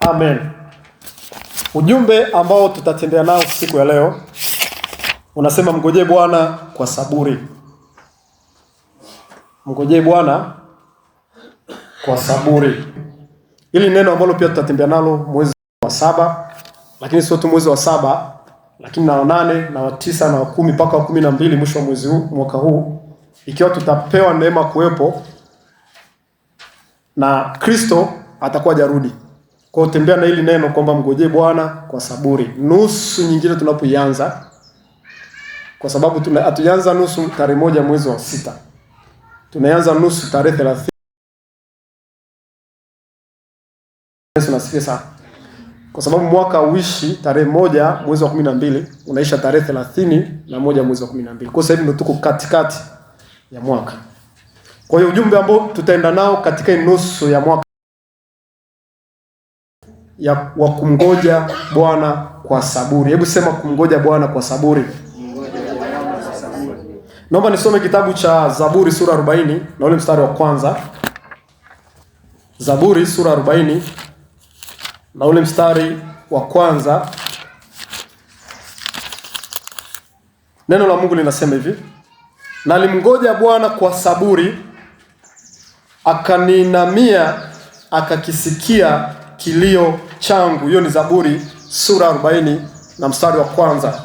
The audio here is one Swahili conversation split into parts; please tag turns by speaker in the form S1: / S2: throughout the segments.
S1: Amen. Ujumbe ambao tutatembea nao siku ya leo unasema mngojee Bwana kwa saburi. Mngojee Bwana kwa saburi. Hili neno ambalo pia tutatembea nalo mwezi wa 7, lakini sio tu mwezi wa 7, lakini na wa 8 na wa 9 na wa 10 mpaka wa 12 mwisho wa mwezi huu, mwaka huu, ikiwa tutapewa neema kuwepo na Kristo atakuwa jarudi. Kwa hiyo tembea na hili neno kwamba mngojee Bwana kwa saburi. Nusu nyingine tunapoianza, kwa sababu hatuanza nusu tarehe 1 mwezi wa 6. Tunaanza nusu tarehe 30. Yesu nasifiwe sana. Kwa sababu mwaka uishi tarehe 1 mwezi wa 12, unaisha tarehe 31 mwezi wa 12. Kwa sababu ndio tuko katikati ya mwaka. Kwa hiyo ujumbe ambao tutaenda nao katika nusu ya mwaka wa kumngoja Bwana kwa saburi. Hebu sema kumngoja Bwana kwa saburi. Naomba nisome kitabu cha Zaburi sura 40 na ule mstari wa kwanza. Zaburi sura 40 na ule mstari wa kwanza. Neno la Mungu linasema hivi: nalimngoja Bwana kwa saburi, akaninamia, akakisikia kilio changu. Hiyo ni Zaburi sura 40 na mstari wa kwanza.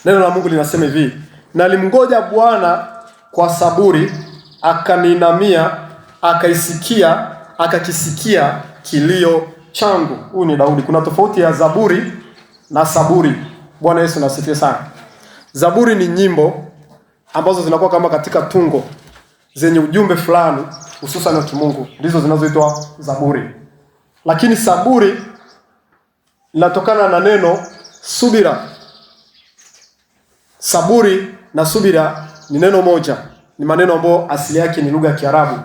S1: Neno la Mungu linasema hivi: nalimngoja Bwana kwa saburi, akaninamia, akakisikia kilio changu. Huyu ni Daudi. Kuna tofauti ya zaburi na saburi. Bwana Yesu nasifiwe sana. Zaburi ni nyimbo ambazo zinakuwa kama katika tungo zenye ujumbe fulani hususan wa kimungu, ndizo zinazoitwa zaburi. Lakini saburi linatokana na neno subira. Saburi na subira ni neno moja. Ni maneno ambayo asili yake ni lugha ya Kiarabu.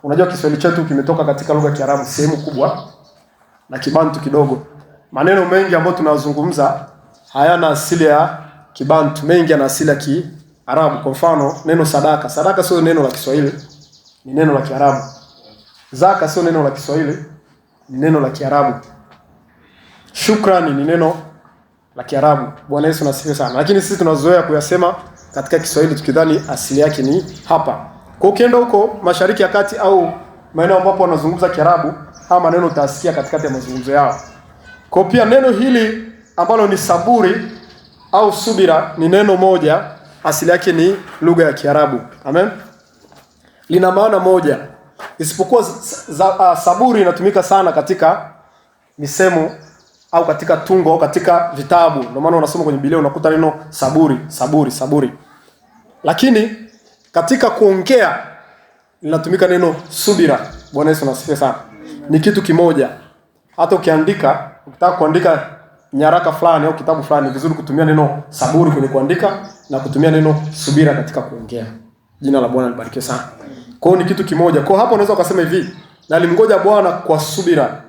S1: Unajua Kiswahili chetu kimetoka katika lugha ya Kiarabu sehemu kubwa na Kibantu kidogo. Maneno mengi ambayo tunazungumza hayana asili ya Kibantu, mengi yana asili ya Kiarabu. Kwa mfano, neno sadaka. Sadaka sio neno la Kiswahili, ni neno la Kiarabu. Zaka sio neno la Kiswahili, ni neno la Kiarabu. Shukrani ni neno la Kiarabu. Bwana Yesu nasifiwe sana. Lakini sisi tunazoea kuyasema katika Kiswahili tukidhani asili yake ni hapa. Kwa ukienda huko Mashariki ya Kati au maeneo ambapo wanazungumza Kiarabu, haya maneno utasikia katikati ya mazungumzo yao. Kwa pia neno hili ambalo ni saburi au subira ni neno moja, asili yake ni lugha ya Kiarabu. Amen. Lina maana moja. Isipokuwa saburi inatumika sana katika misemo au katika tungo au katika vitabu. Ndio maana unasoma kwenye Biblia unakuta neno saburi, saburi, saburi. Lakini katika kuongea linatumika neno subira. Bwana Yesu nasifiwe sana. Ni kitu kimoja. Hata ukitaka kuandika nyaraka fulani au kitabu fulani, vizuri kutumia neno saburi kwenye kuandika na kutumia neno subira katika kuongea. Jina la Bwana libarikiwe sana. Kwa hiyo ni kitu kimoja. Kwa hapo unaweza ukasema hivi: nalimngoja Bwana kwa subira,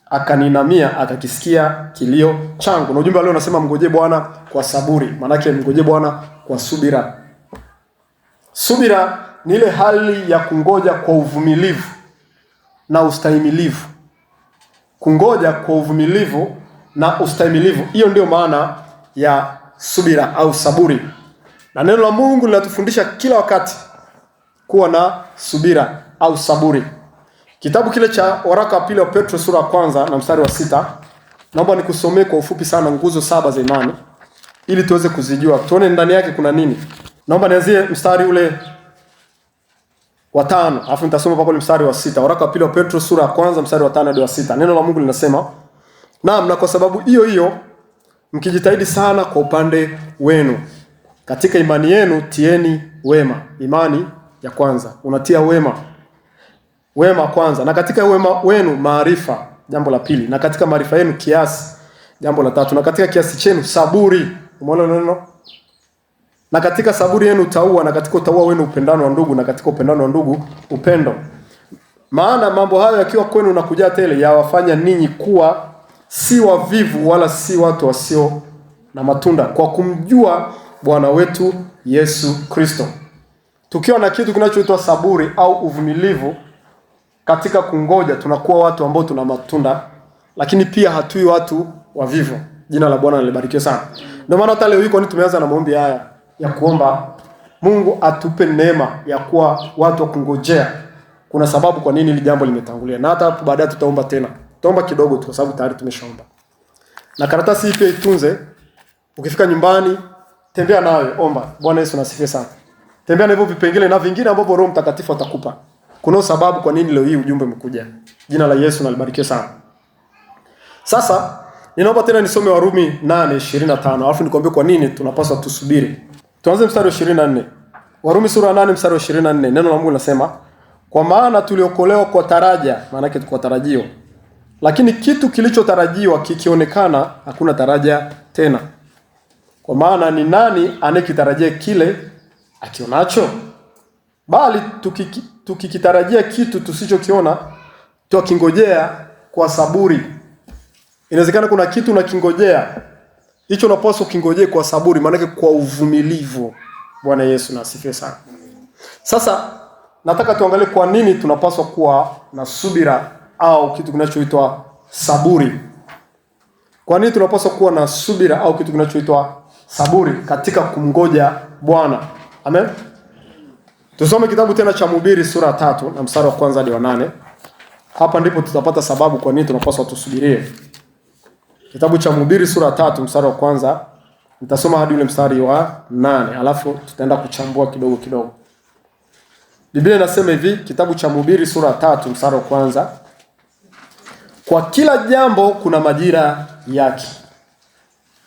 S1: akaninamia, akakisikia kilio changu. Na ujumbe leo unasema mngojee Bwana kwa saburi. Maana yake mngojee Bwana kwa subira. Subira ni ile hali ya kungoja kwa uvumilivu na ustahimilivu. Kungoja kwa uvumilivu na ustahimilivu. Hiyo ndio maana ya subira au saburi. Na neno la Mungu linatufundisha kila wakati kuwa na subira au saburi. Kitabu kile cha waraka wa pili wa Petro sura ya 1 na mstari wa 6. Naomba nikusomee kwa ufupi sana nguzo 7 za imani ili tuweze kuzijua. Tuone ndani yake kuna nini. Naomba nianzie mstari ule wa 5, alafu nitasoma mpaka mstari wa 6. Waraka wa pili wa Petro sura ya 1 mstari wa 5 hadi wa 6. Neno la Mungu linasema: naam, na kwa sababu hiyo hiyo mkijitahidi sana kwa upande wenu. Katika imani yenu tieni wema. Imani ya kwanza, unatia wema. Wema kwanza. Na katika wema wenu maarifa, jambo la pili. Na katika maarifa yenu kiasi, jambo la tatu. Na katika kiasi chenu saburi. Umeona neno? Na katika saburi yenu utaua, na katika utaua wenu upendano wa ndugu, na katika upendano wa ndugu upendo. Maana mambo hayo yakiwa kwenu na kujaa tele, yawafanya ninyi kuwa si wavivu wala si watu wasio na matunda, kwa kumjua Bwana wetu Yesu Kristo. Tukiwa na kitu kinachoitwa saburi au uvumilivu katika kungoja, tunakuwa watu ambao tuna matunda lakini pia hatui watu wavivu. Jina la Bwana libarikiwe sana. Ndio maana hata leo hii kwani tumeanza na maombi haya ya kuomba Mungu atupe neema ya kuwa watu wa kungojea. Kuna sababu kwa nini hili jambo limetangulia. Na hata hapo baadaye tutaomba tena. Tutaomba kidogo tu kwa sababu tayari tumeshaomba. Na karatasi hii pia itunze. Ukifika nyumbani, tembea nayo, omba. Bwana Yesu nasifiwe sana. Tembea na hivyo vipengele na vingine ambavyo Roho Mtakatifu atakupa. Kuna sababu kwa nini leo hii ujumbe umekuja. Jina la Yesu na libarikiwe sana. Sasa ninaomba tena nisome Warumi 8:25. Alafu nikwambie kwa nini tunapaswa tusubiri. Tuanze mstari wa 24. Warumi sura 8 mstari wa 24. Neno la Mungu linasema, kwa maana tuliokolewa kwa taraja, maana yake kwa tarajio. Lakini kitu kilichotarajiwa kikionekana hakuna taraja tena. Kwa maana ni nani anayekitarajia kile akionacho? Bali tukikitarajia kitu tusichokiona, tukingojea kwa saburi. Inawezekana kuna kitu unakingojea. Hicho unapaswa kingojee kwa saburi, maana yake kwa uvumilivu. Bwana Yesu na asifiwe sana. Sasa nataka tuangalie kwa nini tunapaswa kuwa na subira au kitu kinachoitwa saburi. Kwa nini tunapaswa kuwa na subira au kitu kinachoitwa saburi katika kumngoja Bwana? Amen. Tusome kitabu tena cha Mhubiri sura 3 na mstari wa 1 hadi wa 8. Hapa ndipo tutapata sababu kwa nini tunapaswa tusubirie. Kitabu cha Mhubiri sura 3 mstari wa 1, nitasoma hadi ule mstari wa 8, alafu tutaenda kuchambua kidogo kidogo. Biblia inasema hivi, kitabu cha Mhubiri sura 3 mstari wa 1, kwa kila jambo kuna majira yake.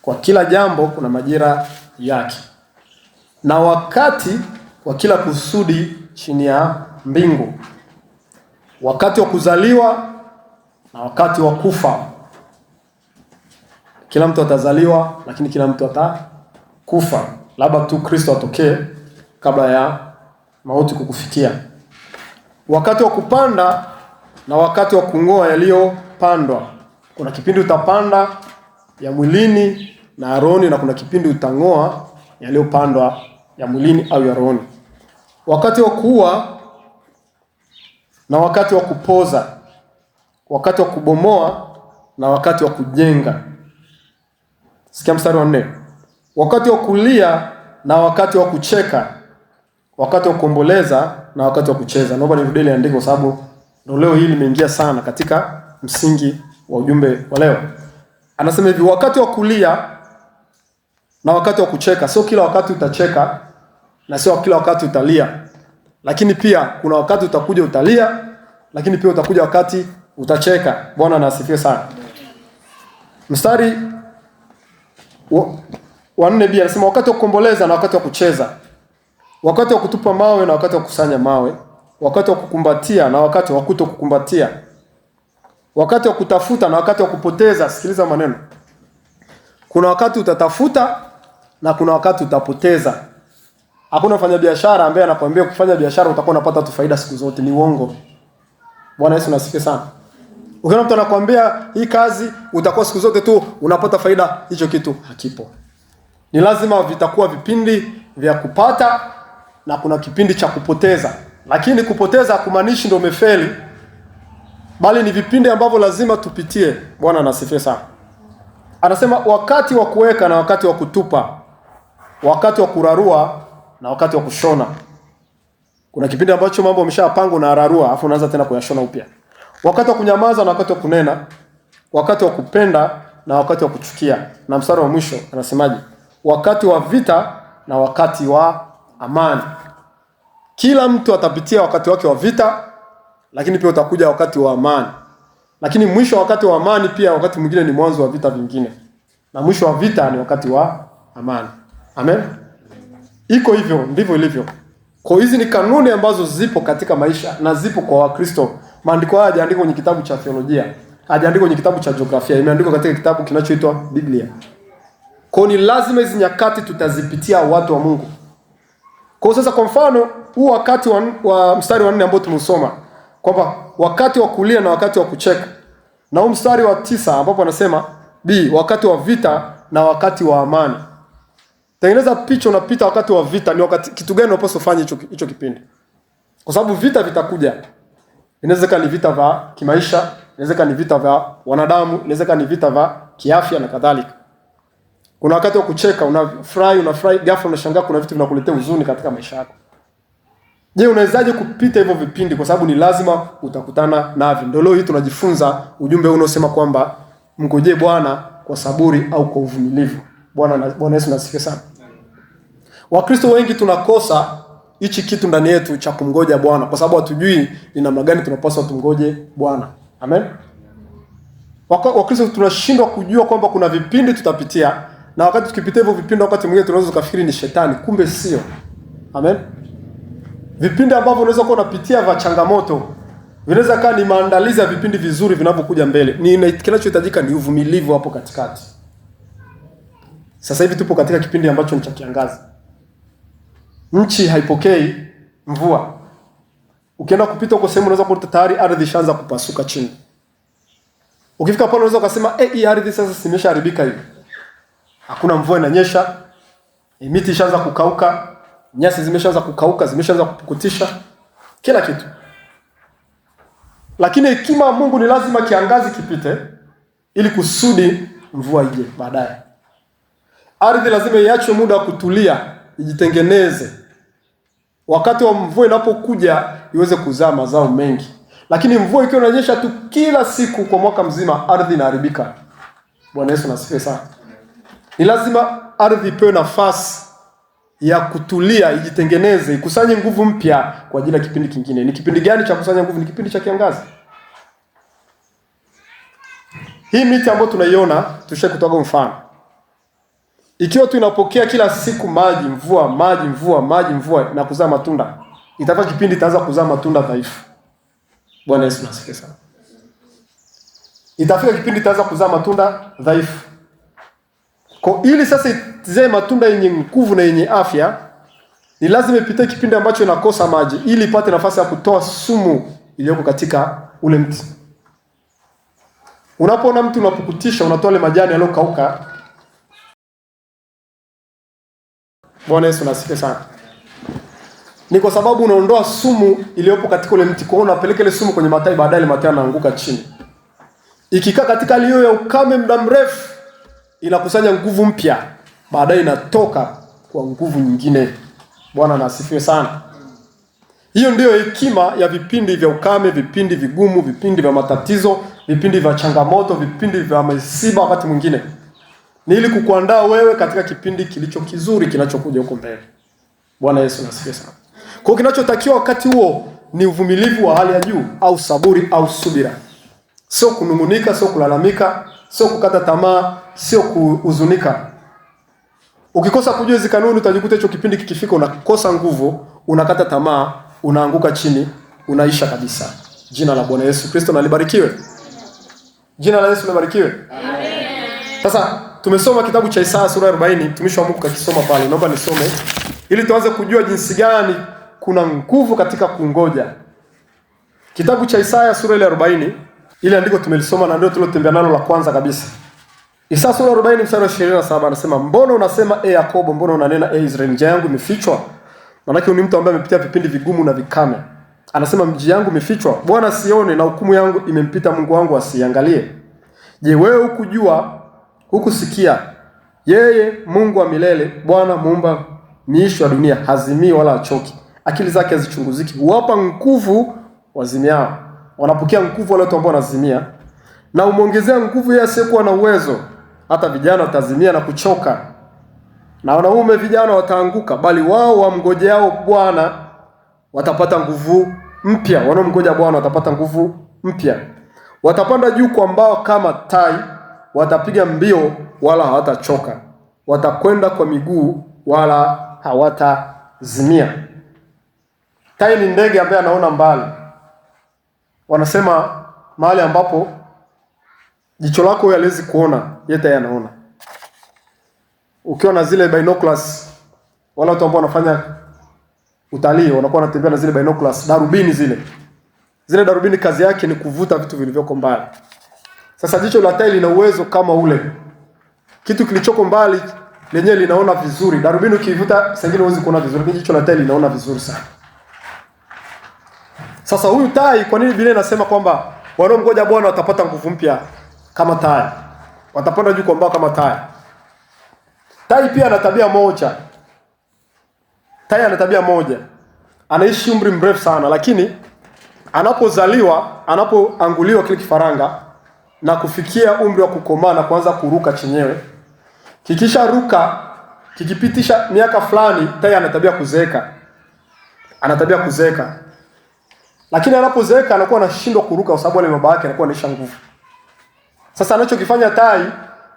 S1: Kwa kila jambo kuna majira yake. Na wakati wa kila kusudi chini ya mbingu. Wakati wa kuzaliwa na wakati wa kufa. Kila mtu atazaliwa, lakini kila mtu atakufa. Labda tu Kristo atokee kabla ya mauti kukufikia. Wakati wa kupanda na wakati wa kung'oa yaliyopandwa. Kuna kipindi utapanda ya mwilini na ya rohoni, na kuna kipindi utang'oa yaliyopandwa ya mwilini au ya rohoni. Wakati wa kuua na wakati wa kupoza. Wakati wa kubomoa na wakati wa kujenga. Sikia mstari wa 4. Wakati wa kulia na wakati wa kucheka. Wakati wa kuomboleza na wakati wa kucheza. Naomba nirudie andiko kwa sababu ndio leo hii limeingia sana katika msingi wa ujumbe wa leo. Anasema hivi, wakati wa kulia na wakati wa kucheka. Sio kila wakati utacheka na sio kila wakati utalia. Lakini pia kuna wakati utakuja utalia, lakini pia utakuja wakati utacheka. Bwana na asifiwe sana. Mstari wa 4b anasema wakati wa kuomboleza na wakati wa kucheza. Wakati wa kutupa mawe na wakati wa kukusanya mawe. Wakati wa kukumbatia na wakati wa kutokukumbatia. Wakati wa kutafuta na wakati wa kupoteza. Sikiliza maneno. Kuna wakati utatafuta na kuna wakati utapoteza. Hakuna mfanyabiashara ambaye anakuambia kufanya biashara utakuwa unapata tu faida siku zote. Ni uongo. Bwana Yesu nasifiwe sana. Ukiona mtu anakuambia hii kazi utakuwa siku zote tu unapata faida, hicho kitu hakipo. Ni lazima vitakuwa vipindi vya kupata na kuna kipindi cha kupoteza. Lakini kupoteza hakumaanishi ndio umefeli, bali ni vipindi ambavyo lazima tupitie. Bwana nasifiwe sana. Anasema wakati wa kuweka na wakati wa kutupa. Wakati wa kurarua na wakati wa kushona. Kuna kipindi ambacho mambo yameshapangwa na ararua, afu unaanza tena kuyashona upya. Wakati wa kunyamaza na wakati wa kunena. Wakati wa kupenda na wakati wa kuchukia. Na mstari wa mwisho anasemaje? Wakati wa vita na wakati wa amani. Kila mtu atapitia wakati wake wa vita, lakini pia utakuja wakati wa amani. Lakini mwisho wa wakati wa amani pia wakati mwingine ni mwanzo wa vita vingine. Na mwisho wa vita ni wakati wa amani. Amen. Iko hivyo, ndivyo ilivyo. Kwa hizi ni kanuni ambazo zipo katika maisha na zipo kwa Wakristo. Maandiko haya hayajaandikwa kwenye kitabu cha theolojia, hayajaandikwa kwenye kitabu cha jiografia, imeandikwa katika kitabu kinachoitwa Biblia. Kwa ni lazima hizi nyakati tutazipitia watu wa Mungu. Kwa sasa kwa mfano, huu wakati wa mstari wa 4 ambao tumeusoma, kwamba wakati wa kulia na wakati wa kucheka. Na huu mstari wa 9 ambapo anasema wakati wa vita na wakati wa amani. Tengeneza picha, unapita wakati wa vita, ni wakati kitu gani unapaswa kufanya hicho kipindi? Kwa sababu vita vitakuja. Inaweza kuwa ni vita vya kimaisha, inaweza ni vita vya wanadamu, inaweza ni vita vya kiafya na kadhalika. Kuna wakati wa kucheka, unafurahi, ghafla unashangaa kuna vitu vinakuletea huzuni katika maisha yako. Je, unawezaje kupita hivyo vipindi? Kwa sababu ni lazima utakutana navyo. Ndio leo hii tunajifunza ujumbe unaosema kwamba mngojee Bwana kwa saburi au kwa uvumilivu. Bwana Yesu nasifiwe sana. Wakristo wengi tunakosa hichi kitu ndani yetu cha kumngoja Bwana kwa sababu hatujui ni namna gani tunapaswa tumngoje Bwana. Amen. Wakristo tunashindwa kujua kwamba kuna vipindi tutapitia, na wakati tukipitia hivyo vipindi wakati mwingine tunaweza kufikiri ni shetani, kumbe sio. Amen. Vipindi ambavyo unaweza kuwa unapitia vya changamoto vinaweza kaa ni maandalizi ya vipindi vizuri vinavyokuja mbele. Kinachohitajika ni uvumilivu hapo katikati. Sasa hivi tupo katika kipindi ambacho ni cha kiangazi. Nchi haipokei mvua. Ukienda kupita huko sehemu unaweza kukuta tayari ardhi ishaanza kupasuka chini. Ukifika pale unaweza kusema hii ardhi sasa imeshaharibika hivi. Hakuna mvua inanyesha. Miti ishaanza kukauka, nyasi zimeshaanza kukauka, zimeshaanza kupukutisha kila kitu. Lakini hekima ya Mungu ni lazima kiangazi kipite ili kusudi mvua ije baadaye. Ardhi lazima iachwe muda wa kutulia, ijitengeneze. Wakati wa mvua inapokuja iweze kuzaa mazao mengi. Lakini mvua ikiwa inanyesha tu kila siku kwa mwaka mzima, ardhi inaharibika. Bwana Yesu nasifiwe sana. Ni lazima ardhi ipewe nafasi ya kutulia, ijitengeneze, ikusanye nguvu mpya kwa ajili ya kipindi kingine. Ni kipindi gani cha kusanya nguvu? Ni kipindi cha kiangazi. Hii miti ambayo tunaiona tushakutoa mfano. Ikiwa tu inapokea kila siku maji, mvua na kuzaa matunda, itafika kipindi itaanza kuzaa matunda dhaifu. Bwana Yesu nasifiwe sana. Itafika kipindi itaanza kuzaa matunda dhaifu. Kwa ili sasa izae matunda yenye nguvu na yenye afya, ni lazima ipite kipindi ambacho inakosa maji ili ipate nafasi ya kutoa sumu iliyoko katika ule mti. Unapoona mtu unapukutisha, unatoa ile majani yaliyokauka. Bwana Yesu nasifiwe sana. Ni kwa sababu unaondoa sumu iliyopo katika ule mti, kwa unapeleka ile sumu kwenye matawi, baadaye ile matawi yanaanguka chini. Ikikaa katika hali hiyo ya ukame muda mrefu, inakusanya nguvu mpya, baadaye inatoka kwa nguvu nyingine. Bwana asifiwe sana. Hiyo ndiyo hekima ya vipindi vya ukame, vipindi vigumu, vipindi vya matatizo, vipindi vya changamoto, vipindi vya misiba wakati mwingine. Ni ili kukuandaa wewe katika kipindi kilicho kizuri kinachokuja huko mbele. Bwana Yesu asifiwe sana. Kwa kinachotakiwa wakati huo ni uvumilivu wa hali ya juu au saburi au subira. Sio kunungunika, sio kulalamika, sio kukata tamaa, sio kuhuzunika. Ukikosa kujua hizo kanuni utajikuta hicho kipindi kikifika unakosa nguvu, unakata tamaa, unaanguka chini, unaisha kabisa. Jina la Bwana Yesu Kristo na libarikiwe. Jina la Yesu libarikiwe. Amen. Sasa tumesoma kitabu cha Isaya sura 40, mtumishi wa Mungu kakisoma pale. Naomba nisome ili tuanze kujua jinsi gani kuna nguvu katika kungoja. Kitabu cha Isaya sura ile 40, ile andiko tumelisoma na ndio tulotembea nalo la kwanza kabisa. Isaya sura 40 mstari wa 27 anasema, mbona unasema Yakobo, mbona unanena Israeli, njia yangu imefichwa? Maana ni mtu ambaye amepitia vipindi vigumu na vikame. Anasema mji yangu imefichwa, Bwana sione, na hukumu yangu imempita Mungu wangu asiangalie. Je, wewe hukujua, hukusikia? Yeye Mungu wa milele, Bwana muumba miisho ya dunia, hazimii wala achoki. Akili zake hazichunguziki. Huwapa nguvu wazimiao. Wanapokea nguvu wale watu ambao wanazimia, na umuongezea nguvu yeye asiyekuwa na uwezo. Hata vijana watazimia na kuchoka, na wanaume vijana wataanguka, bali wao wamngojeao Bwana watapata nguvu mpya. Wanaomngoja Bwana watapata nguvu mpya. Watapanda juu kwa mbao kama tai, watapiga mbio wala hawatachoka. Watakwenda kwa miguu wala hawatazimia. Tai ni ndege ambaye anaona mbali. Wanasema mahali ambapo jicho lako wewe haliwezi kuona, yeye tai anaona. Ukiwa na zile binoculars, wala watu ambao wanafanya utalii wanakuwa wanatembea na zile binoculars, darubini zile. Zile darubini kazi yake ni kuvuta vitu vilivyoko mbali. Sasa jicho la tai lina uwezo kama ule. Kitu kilichoko mbali lenyewe linaona vizuri. Darubini ukivuta sengine huwezi kuona vizuri, lakini jicho la tai linaona vizuri sana. Sasa huyu tai, kwa nini Biblia inasema kwamba Wanaomngoja Bwana watapata nguvu mpya kama tai. Watapanda juu kwa mbawa kama tai. Tai pia ana tabia moja. Tai ana tabia moja. Anaishi umri mrefu sana, lakini anapozaliwa, anapoanguliwa kile kifaranga na kufikia umri wa kukomaa na kuanza kuruka chenyewe, kikisha ruka, kikipitisha miaka fulani, tai ana tabia kuzeeka. Ana tabia kuzeeka. Lakini anapozeeka anakuwa anashindwa kuruka kwa sababu wale baba yake anakuwa anaisha nguvu. Sasa anachokifanya tai,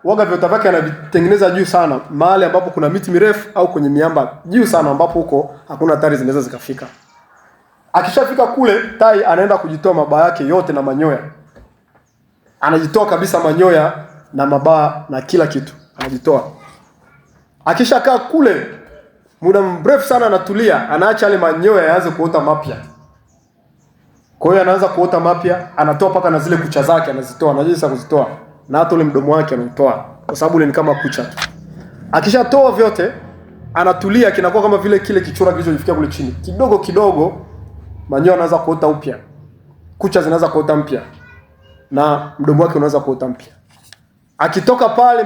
S1: waga viota vyake anavitengeneza juu sana, mahali ambapo kuna miti mirefu au kwenye miamba juu sana ambapo huko hakuna hatari zinaweza zikafika. Akishafika kule, tai anaenda kujitoa mabawa yake yote na manyoya. Anajitoa kabisa manyoya na mabawa na kila kitu. Anajitoa. Akishakaa kule, muda mrefu sana anatulia, anaacha yale manyoya yaanze kuota mapya. Kwa hiyo anaanza kuota mapya, anatoa paka na zile kucha zake anazitoa, anajisa kuzitoa. Na hata ule mdomo wake anautoa kwa sababu ile ni kama kucha. Akishatoa vyote, anatulia, kinakuwa kama vile kile kichura kilichojifikia kule chini. Kidogo kidogo manyoya yanaanza kuota upya. Kucha zinaanza kuota mpya. Na mdomo wake unaanza kuota mpya. Akitoka pale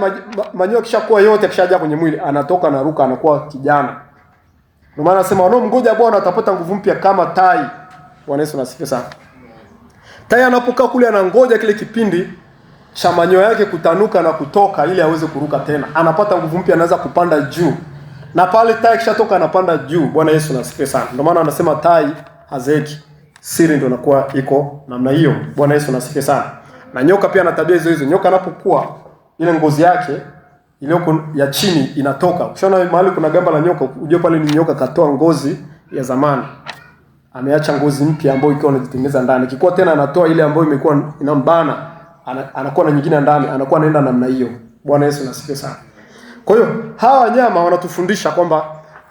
S1: manyoya kishakuwa yote kishajaa kwenye mwili, anatoka na ruka anakuwa kijana. Ndio maana nasema wanaomngoja Bwana watapata nguvu mpya kama tai. Bwana Yesu asifiwe sana. Tai anapokaa kule anangoja kile kipindi cha manyoya yake kutanuka na kutoka ili aweze kuruka tena. Anapata nguvu mpya, anaanza kupanda juu. Na pale tai kishatoka anapanda juu. Bwana Yesu asifiwe sana. Ndio maana anasema tai hazeeki. Siri ndio inakuwa iko namna hiyo. Bwana Yesu asifiwe sana. Na nyoka pia ana tabia hizo hizo. Nyoka anapokuwa ile ngozi yake iliyoko ya chini inatoka. Ukishaona mahali kuna gamba la nyoka, ujue pale ni nyoka katoa ngozi ya zamani. Ameacha ngozi mpya ambayo ikiwa inajitengeneza ndani. Kikuwa tena anatoa ile ambayo imekuwa inambana, anakuwa na nyingine ndani, anakuwa anaenda namna hiyo. Bwana Yesu asifiwe sana. Kwa hiyo hawa wanyama wanatufundisha kwamba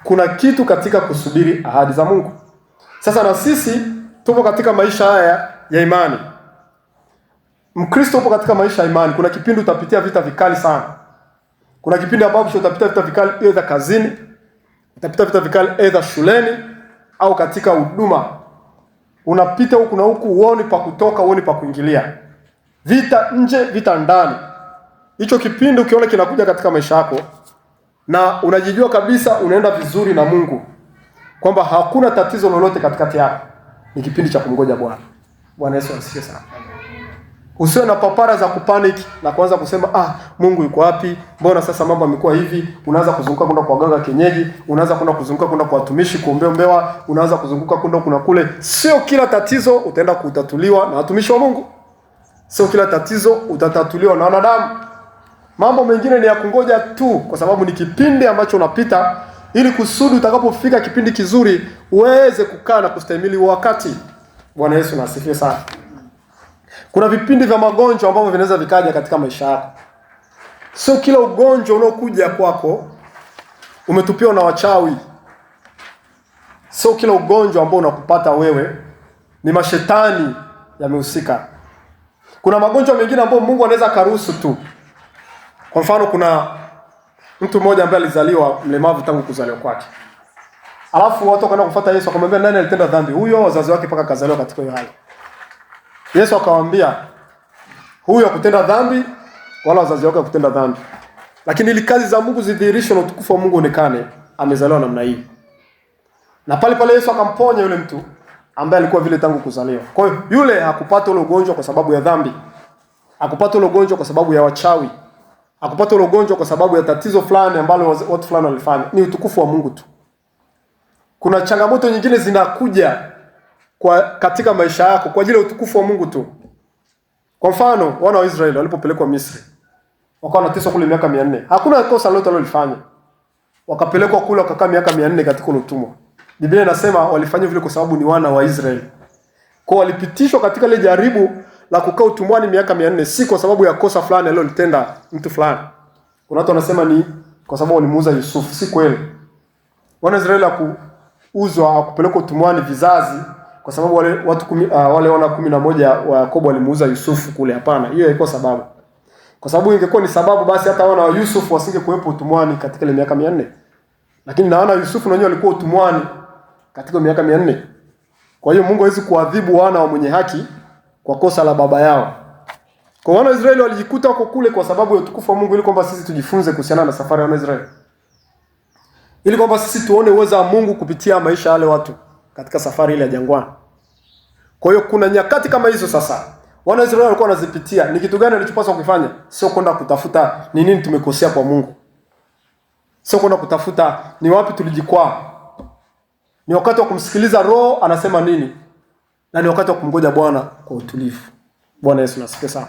S1: kuna kitu katika kusubiri ahadi za Mungu. Sasa na sisi tupo katika maisha haya ya imani. Mkristo upo katika maisha ya imani. Kuna kipindi utapitia vita vikali sana. Kuna kipindi ambapo utapitia vita vikali either kazini, utapitia vita vikali either shuleni au katika huduma. Unapita huku na huku, uone pa kutoka, uone pa kuingilia. Vita nje, vita ndani. Hicho kipindi ukiona kinakuja katika maisha yako na unajijua kabisa unaenda vizuri na Mungu, kwamba hakuna tatizo lolote katikati yako, ni kipindi cha kumngoja Bwana. Bwana Yesu asifiwe sana. Usiwe na papara za kupanic na kuanza kusema Mungu yuko wapi? Mbona sasa mambo yamekuwa hivi? Unaanza kuzunguka kwenda kwa waganga kienyeji, unaanza kuzunguka kwenda kwa watumishi kuombewa, unaanza kuzunguka kwenda kuna kule. Sio kila tatizo utaenda kutatuliwa na watumishi wa Mungu. Sio kila tatizo utatatuliwa na wanadamu. Mambo mengine ni ya kungoja tu, kwa sababu ni kipindi ambacho unapita ili kusudi utakapofika kipindi kizuri uweze kukaa na kustahimili wakati. Bwana Yesu asifiwe sana. Kuna vipindi vya magonjwa ambavyo vinaweza vikaja katika maisha yako. Sio kila ugonjwa unaokuja kwako umetupiwa na wachawi. Sio kila ugonjwa ambao unakupata wewe ni mashetani yamehusika. Kuna magonjwa mengine ambayo Mungu anaweza karuhusu tu. Kwa mfano kuna mtu mmoja ambaye alizaliwa mlemavu tangu kuzaliwa kwake. Alafu watu wakaenda kufuata Yesu, akamwambia nani alitenda dhambi? Huyo wazazi wake paka kazaliwa katika hiyo hali. Yesu akamwambia huyo hakutenda dhambi wala wazazi wake hakutenda dhambi. Lakini ili kazi za Mungu zidhihirishwe na utukufu wa Mungu onekane, amezaliwa namna hii. Na pale pale Yesu akamponya yule mtu ambaye alikuwa vile tangu kuzaliwa. Kwa hiyo yule hakupata ule ugonjwa kwa sababu ya dhambi. Hakupata ule ugonjwa kwa sababu ya wachawi. Hakupata ule ugonjwa kwa sababu ya tatizo fulani ambalo watu fulani walifanya. Ni utukufu wa Mungu tu. Kuna changamoto nyingine zinakuja katika maisha yako kwa ajili ya utukufu wa Mungu tu. Kwa mfano, wana wa Israeli walipopelekwa Misri, wakawa wanateswa kule miaka 400. Hakuna kosa lolote walilofanya. Wakapelekwa kule wakakaa miaka 400 katika utumwa. Biblia inasema walifanya vile kwa sababu ni wana wa Israeli. Kwa walipitishwa katika ile jaribu la kukaa utumwani miaka 400, si kwa sababu ya kosa fulani alilotenda mtu fulani. Kuna watu wanasema ni kwa sababu walimuuza Yusufu. Si kweli. Wana Israeli hakuuzwa kupelekwa utumwani vizazi kwa sababu wale wana 11 wa Yakobo walimuuza Yusufu kule. Hapana, hiyo haiko sababu. Kwa sababu ingekuwa ni sababu basi hata wana wa Yusufu wasingekuwepo utumwani katika ile miaka 400. Lakini naona Yusufu na wenyewe walikuwa utumwani katika miaka 400. Kwa hiyo Mungu hawezi kuadhibu wana wa mwenye haki kwa kosa la baba yao. Kwa wana Israeli walijikuta wako kule kwa sababu ya utukufu wa Mungu, ili kwamba sisi tujifunze kuhusiana na safari ya wana Israeli. Ili kwamba sisi tuone uwezo wa Mungu kupitia maisha yale watu katika safari ile ya jangwani. Kwa hiyo kuna nyakati kama hizo sasa wana Israeli walikuwa wanazipitia. Ni kitu gani walichopaswa kufanya? Sio kwenda kutafuta ni nini tumekosea kwa Mungu. Sio kwenda kutafuta ni wapi tulijikwaa. Ni wakati wa kumsikiliza Roho anasema nini. Na ni wakati wa kumngoja Bwana kwa utulivu. Bwana Yesu asifiwe sana.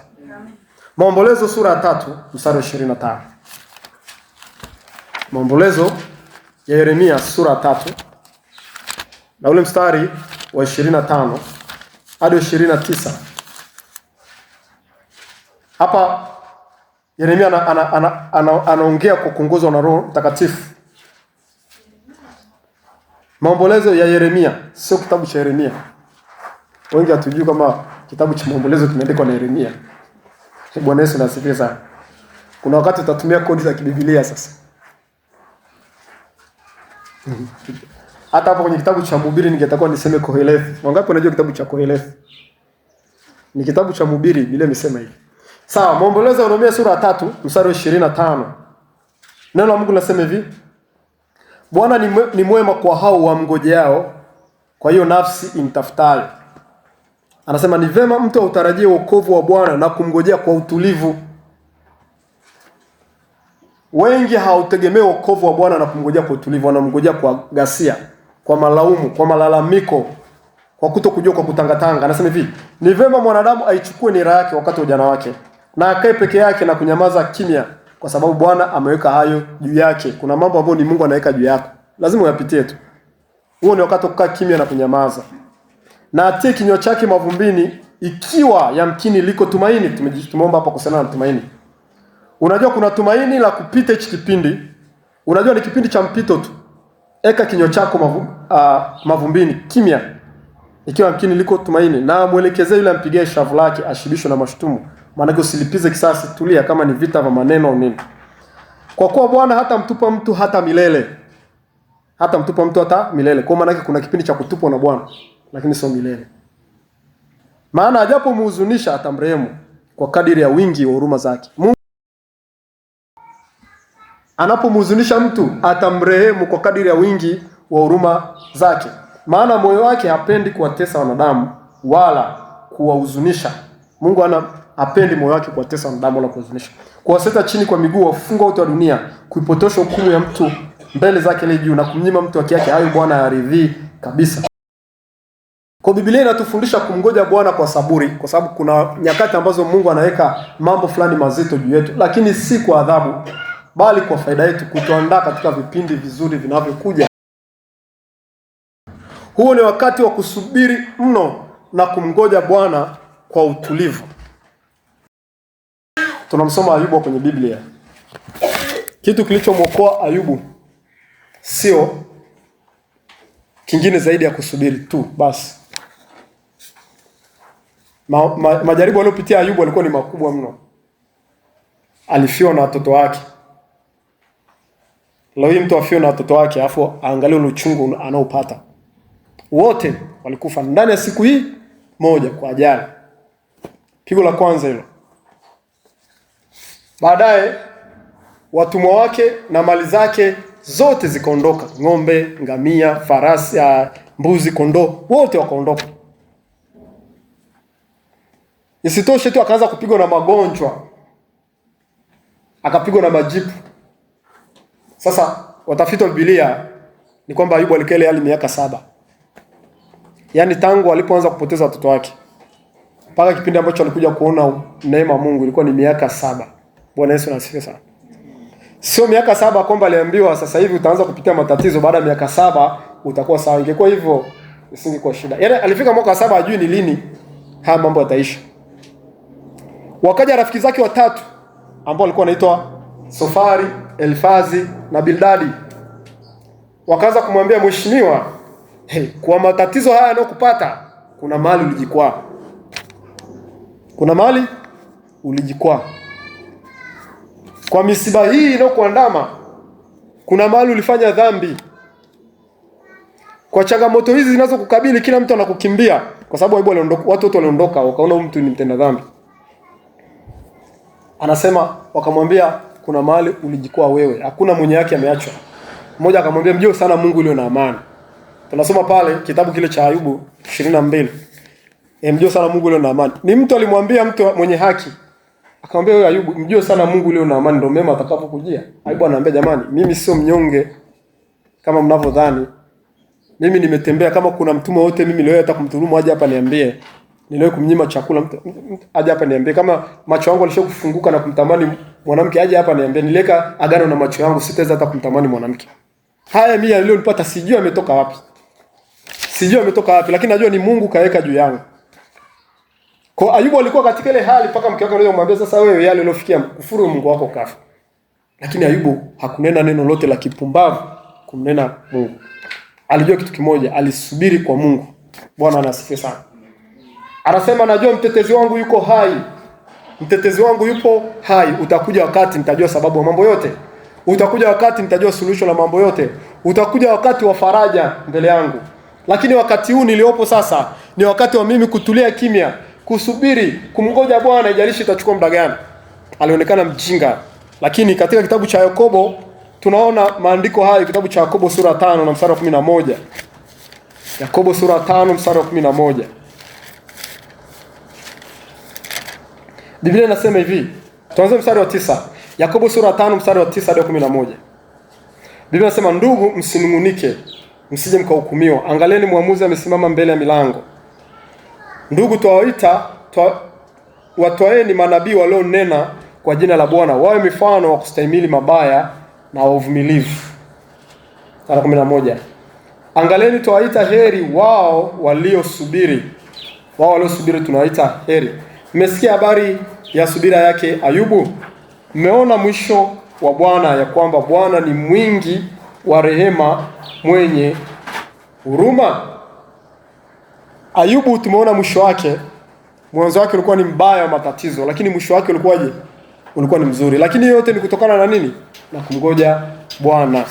S1: Maombolezo sura ya 3 mstari wa 25. Maombolezo ya Yeremia sura ya 3 na ule mstari wa 25 hadi 29. Hapa Yeremia anaongea kwa kuongozwa na Roho Mtakatifu. Maombolezo ya Yeremia, sio kitabu cha Yeremia. Wengi hatujui kama kitabu cha maombolezo kimeandikwa na Yeremia. Bwana Yesu asifiwe sana. Kuna wakati utatumia kodi za kibiblia sasa. Hata hapo kwenye kitabu cha Mhubiri ningetakuwa niseme Koheleth. Wangapi wanajua kitabu cha Koheleth? Ni kitabu cha Mhubiri, Biblia imesema hivi. Sawa, maombolezo ya Yeremia sura ya 3 mstari wa 25. Neno la Mungu linasema hivi: Bwana ni mwema kwa hao wamngojeao, kwa hiyo nafsi imtafutayo. Anasema ni vema mtu autarajie wokovu wa Bwana na kumngojea kwa utulivu. Wengi hautegemea wokovu wa Bwana na kumngojea kwa utulivu, wanamngojea kwa ghasia, kwa malaumu, kwa malalamiko, kwa kutokujua, kwa kutangatanga. Anasema hivi: ni vema mwanadamu aichukue nira yake wakati wa ujana wake, na akae peke yake na kunyamaza kimya, kwa sababu Bwana ameweka hayo juu yake. Kuna mambo ambayo ni Mungu anaweka juu yako, lazima uyapitie tu. Huo ni wakati wa kukaa kimya na kunyamaza. Na atie kinywa chake mavumbini, ikiwa yamkini liko tumaini. Tumeomba hapa kuhusiana na tumaini. Unajua kuna tumaini la kupita hichi kipindi. Unajua ni kipindi cha mpito tu. Eka kinywa chako mavumbini, kimya, ikiwa yamkini liko tumaini, na muelekezee yule ampigie shavu lake ashibishwe na mashutumu. Maana usilipize kisasi, tulia kama ni vita vya maneno au nini. Kwa kuwa Bwana hata mtupa mtu hata milele. Hata mtupa mtu hata milele. Kwa maana kuna kipindi cha kutupwa na Bwana, lakini sio milele. Maana ajapo muhuzunisha atamrehemu kwa kadiri ya wingi wa huruma zake. Mungu anapomhuzunisha mtu atamrehemu kwa kadiri ya wingi wa huruma zake. Maana moyo wake hapendi kuwatesa wanadamu wala kuwahuzunisha. Mungu hapendi moyo wake kuwatesa wanadamu wala kuwahuzunisha. Kuwaseta chini kwa miguu wafungwa wote wa dunia, kuipotosha hukumu ya mtu mbele zake ile juu, na kumnyima mtu haki yake, hayo Bwana haridhii kabisa. Kwa Biblia inatufundisha kumngoja Bwana kwa saburi, kwa sababu kuna nyakati ambazo Mungu anaweka mambo fulani mazito juu yetu, lakini si kwa adhabu, bali kwa faida yetu, kutuandaa katika vipindi vizuri vinavyokuja. Huo ni wakati wa kusubiri mno na kumngoja Bwana kwa utulivu. Tunamsoma Ayubu kwenye Biblia. Kitu kilichomwokoa Ayubu sio kingine zaidi ya kusubiri tu basi. Majaribu aliyopitia Ayubu alikuwa ni makubwa mno. Alifiwa na watoto wake. Leo hii mtu afiwa na watoto wake afu aangalie ule uchungu anaopata. Wote walikufa ndani ya siku hii moja kwa ajali. Pigo la kwanza hilo. Baadaye watumwa wake na mali zake zote zikaondoka. Ng'ombe, ngamia, farasi, mbuzi, kondoo, wote wakaondoka. Isitoshe tu akaanza kupigwa na magonjwa. Akapigwa na majipu. Sasa watafiti wa Biblia ni kwamba Ayubu alikaa ile hali miaka 7. Yaani tangu alipoanza kupoteza watoto wake mpaka kipindi ambacho alikuja kuona neema ya Mungu ilikuwa ni miaka 7. Bwana Yesu asifiwe sana. Sio miaka 7 kwamba aliambiwa sasa hivi utaanza kupitia matatizo, baada ya miaka 7 utakuwa sawa. Ingekuwa hivyo isingekuwa shida. Yaani alifika mwaka 7 ajui ni lini haya mambo yataisha. Wakaja rafiki zake watatu ambao walikuwa wanaitwa Sofari, Elfazi na Bildadi. Wakaanza kumwambia, mheshimiwa, kwa matatizo haya yanayokupata kuna mahali ulijikwaa. Kuna mahali ulijikwaa. Kwa misiba hii inayokuandama kuna mahali ulifanya dhambi. Kwa changamoto hizi zinazokukabili, kila mtu anakukimbia kwa sababu Ayubu aliondoka, watu wote waliondoka, wakaona mtu ni mtenda dhambi. Anasema wakamwambia kuna mahali ulijikoa wewe, hakuna mwenye yake ameachwa. Mmoja akamwambia mjue sana Mungu ulio na amani. Tunasoma pale kitabu kile cha Ayubu 22. Mjue sana Mungu ulio na amani. Ni mtu alimwambia mtu mwenye haki. Akamwambia wewe Ayubu, mjue sana Mungu ulio na amani ndio mema atakapokujia. Ayubu anaambia jamani, mimi sio mnyonge kama mnavyodhani. Mimi nimetembea, kama kuna mtumwa wote mimi leo hata kumdhulumu aje hapa niambie. Niliwahi kumnyima chakula mtu aje hapa niambie. Kama macho yangu alishakufunguka na kumtamani mwanamke aje hapa niambie. Nileka agano na macho yangu, sitaweza hata kumtamani mwanamke. Haya mimi alionipata sijui ametoka wapi. Sijui ametoka wapi, lakini najua ni Mungu kaweka juu yangu. Kwa Ayubu alikuwa katika ile hali mpaka mke wake anamwambia sasa wewe yale ulofikia kufuru Mungu wako kafa. Lakini Ayubu hakunena neno lote la kipumbavu kumnena Mungu. Alijua kitu kimoja, alisubiri kwa Mungu. Bwana anasifiwe sana. Anasema najua mtetezi wangu yuko hai. Mtetezi wangu yupo hai. Utakuja wakati nitajua sababu ya mambo yote. Utakuja wakati nitajua suluhisho la mambo yote. Utakuja wakati wa faraja mbele yangu. Lakini wakati huu niliopo sasa ni wakati wa mimi kutulia kimya, kusubiri, kumngoja Bwana, haijalishi itachukua muda gani. Alionekana mjinga. Lakini katika kitabu cha Yakobo tunaona maandiko haya, kitabu cha Yakobo sura 5 na mstari wa 11. Yakobo sura 5 mstari wa 11. Biblia inasema hivi. Tuanze mstari wa 9. Yakobo sura 5 mstari wa 9 hadi 11. Biblia inasema ndugu, msinungunike, msije mkahukumiwa. Angalieni mwamuzi amesimama mbele ya milango. Ndugu, watwaeni manabii walionena kwa jina la Bwana, wawe mifano wa kustahimili mabaya na wavumilivu. Sura 11. Angalieni twawaita heri wao waliosubiri. Wao waliosubiri tunawaita heri. Mmesikia habari ya subira yake Ayubu? Mmeona mwisho wa Bwana, ya kwamba Bwana ni mwingi wa rehema, mwenye huruma. Ayubu tumeona mwisho wake. Mwanzo wake ulikuwa ni mbaya wa matatizo, lakini mwisho wake ulikuwaje? Ulikuwa ni mzuri. Lakini yote ni kutokana na nini? Na kumgoja Bwana.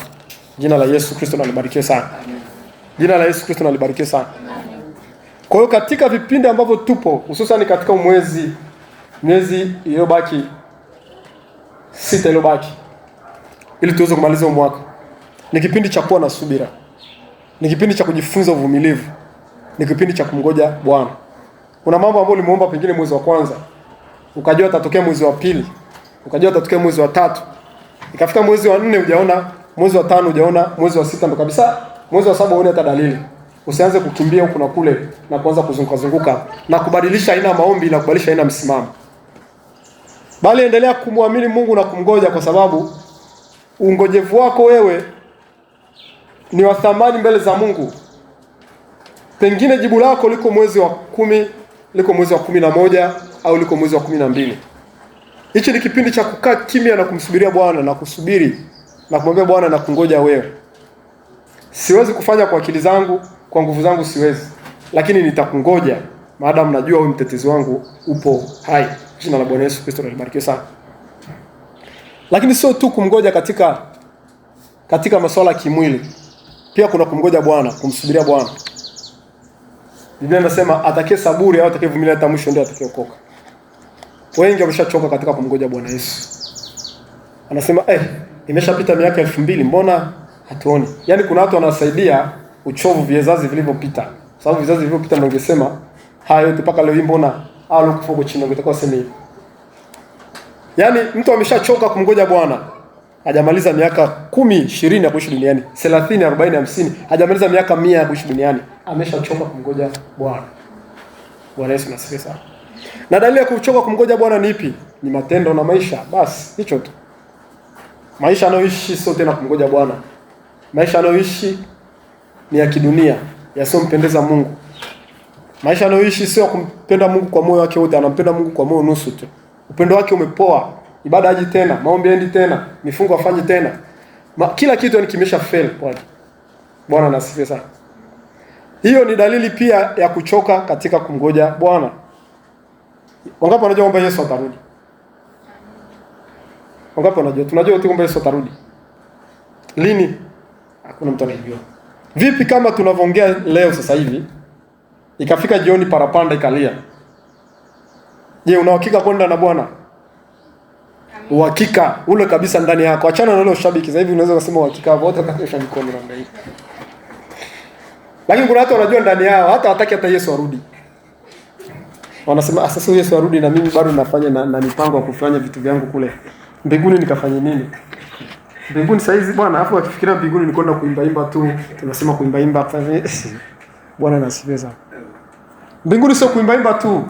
S1: Jina la Yesu Kristo na libarikiwe sana. Jina la Yesu Kristo na libarikiwe sana. Kwa hiyo katika vipindi ambavyo tupo, hususan katika miezi iliyobaki 6 iliyobaki, ili tuweze kumaliza mwaka, ni kipindi cha kuwa na subira. Ni kipindi cha kujifunza uvumilivu. Ni kipindi cha kumgoja Bwana. Kuna mambo ambayo ulimuomba pengine mwezi wa kwanza, ukajua atatokea mwezi wa pili, ukajua atatokea mwezi wa 3. Ikafika mwezi wa 4 hujaona, mwezi wa 5 hujaona, mwezi wa 6 ndo kabisa, mwezi wa 7 huone hata dalili. Usianze kukimbia huku na kule na kuanza kuzunguka na kubadilisha aina maombi na kubadilisha aina msimamo. Bali endelea kumwamini Mungu na kumgoja, kwa sababu ungojevu wako wewe ni wa thamani mbele za Mungu. Pengine jibu lako liko mwezi wa 10, liko mwezi wa 11 au liko mwezi wa 12. Hichi ni kipindi cha kukaa kimya na kumsubiria Bwana na kusubiri na kumwambia Bwana na kungoja wewe. Siwezi kufanya kwa akili zangu, kwa nguvu zangu siwezi. Lakini nitakungoja maadamu najua wewe mtetezi wangu upo hai. Jina la Bwana Yesu Kristo libarikiwe sana. Lakini sio tu kumgoja katika masuala ya kimwili. Pia kuna kumgoja Bwana, kumsubiria Bwana. Biblia inasema atakaye saburi au atakayevumilia hata mwisho ndiye atakayeokoka. Wengi wameshachoka katika kumgoja Bwana Yesu. Anasema imeshapita miaka 2000, mbona hatuoni? Yaani kuna watu wanasaidia uchovu vizazi vilivyopita. Sababu vizazi vilivyopita ndio ungesema haya yote mpaka leo mbona alokufa chini ungetakuwa sema hivi. Yaani mtu ameshachoka kumgoja Bwana. Hajamaliza miaka 10, 20 ya kuishi duniani, 30, 40, 50, hajamaliza miaka 100 ya kuishi duniani, ameshachoka kumgoja Bwana. Bwana Yesu asifiwe sana. Na dalili ya kuchoka kumgoja Bwana ni ipi? Ni matendo na maisha. Basi hicho tu. Maisha anayoishi sio tena kumgoja Bwana. Maisha anayoishi ni ya kidunia, yasiompendeza Mungu. Maisha anayoishi sio kumpenda Mungu kwa moyo wake wote, anampenda Mungu kwa moyo nusu tu. Upendo wake umepoa, ibada haji tena, maombi haendi tena, mifungo afanye tena. Kila kitu ni kimesha fail Bwana. Bwana anasifiwe sana. Hiyo ni dalili pia ya kuchoka katika kumgoja Bwana. Wangapi wanajua kwamba Yesu atarudi? Wangapi wanajua? Tunajua tu kwamba Yesu atarudi. Lini? Hakuna mtu anajua. Vipi kama tunavyoongea leo sasa hivi, ikafika jioni parapanda ikalia? Je, una uhakika kwenda na Bwana? Uhakika ule kabisa ndani yako. Achana na ile ushabiki. Sasa hivi unaweza kusema uhakika wote kakesha mikono namna hii. Lakini kuna watu wanajua ndani yao hata hataki hata Yesu arudi. Wanasema sasa Yesu arudi na mimi bado nafanya na mipango ya kufanya vitu vyangu kule. Mbinguni nikafanye nini? Mbinguni sasa hizi bwana, afu akifikiria mbinguni ni kwenda kuimba tu. Tunasema kuimba afanye. Bwana nasifiwe sana. Mbinguni sio kuimba tu.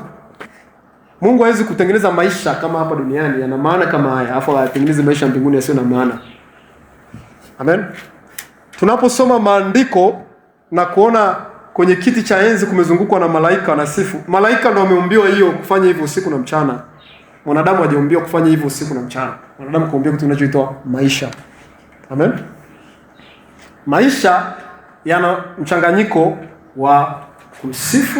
S1: Mungu hawezi kutengeneza maisha kama hapa duniani yana maana kama haya, afu atengeneze maisha mbinguni yasiyo na maana. Amen. Tunaposoma maandiko na kuona kwenye kiti cha enzi kumezungukwa na malaika wanasifu. Malaika ndio wameumbiwa hiyo kufanya hivyo usiku na mchana. Mwanadamu hajaumbiwa kufanya hivyo usiku na mchana. Mwanadamu kaumbiwa kitu kinachoitwa maisha. Amen. Maisha yana mchanganyiko wa kumsifu,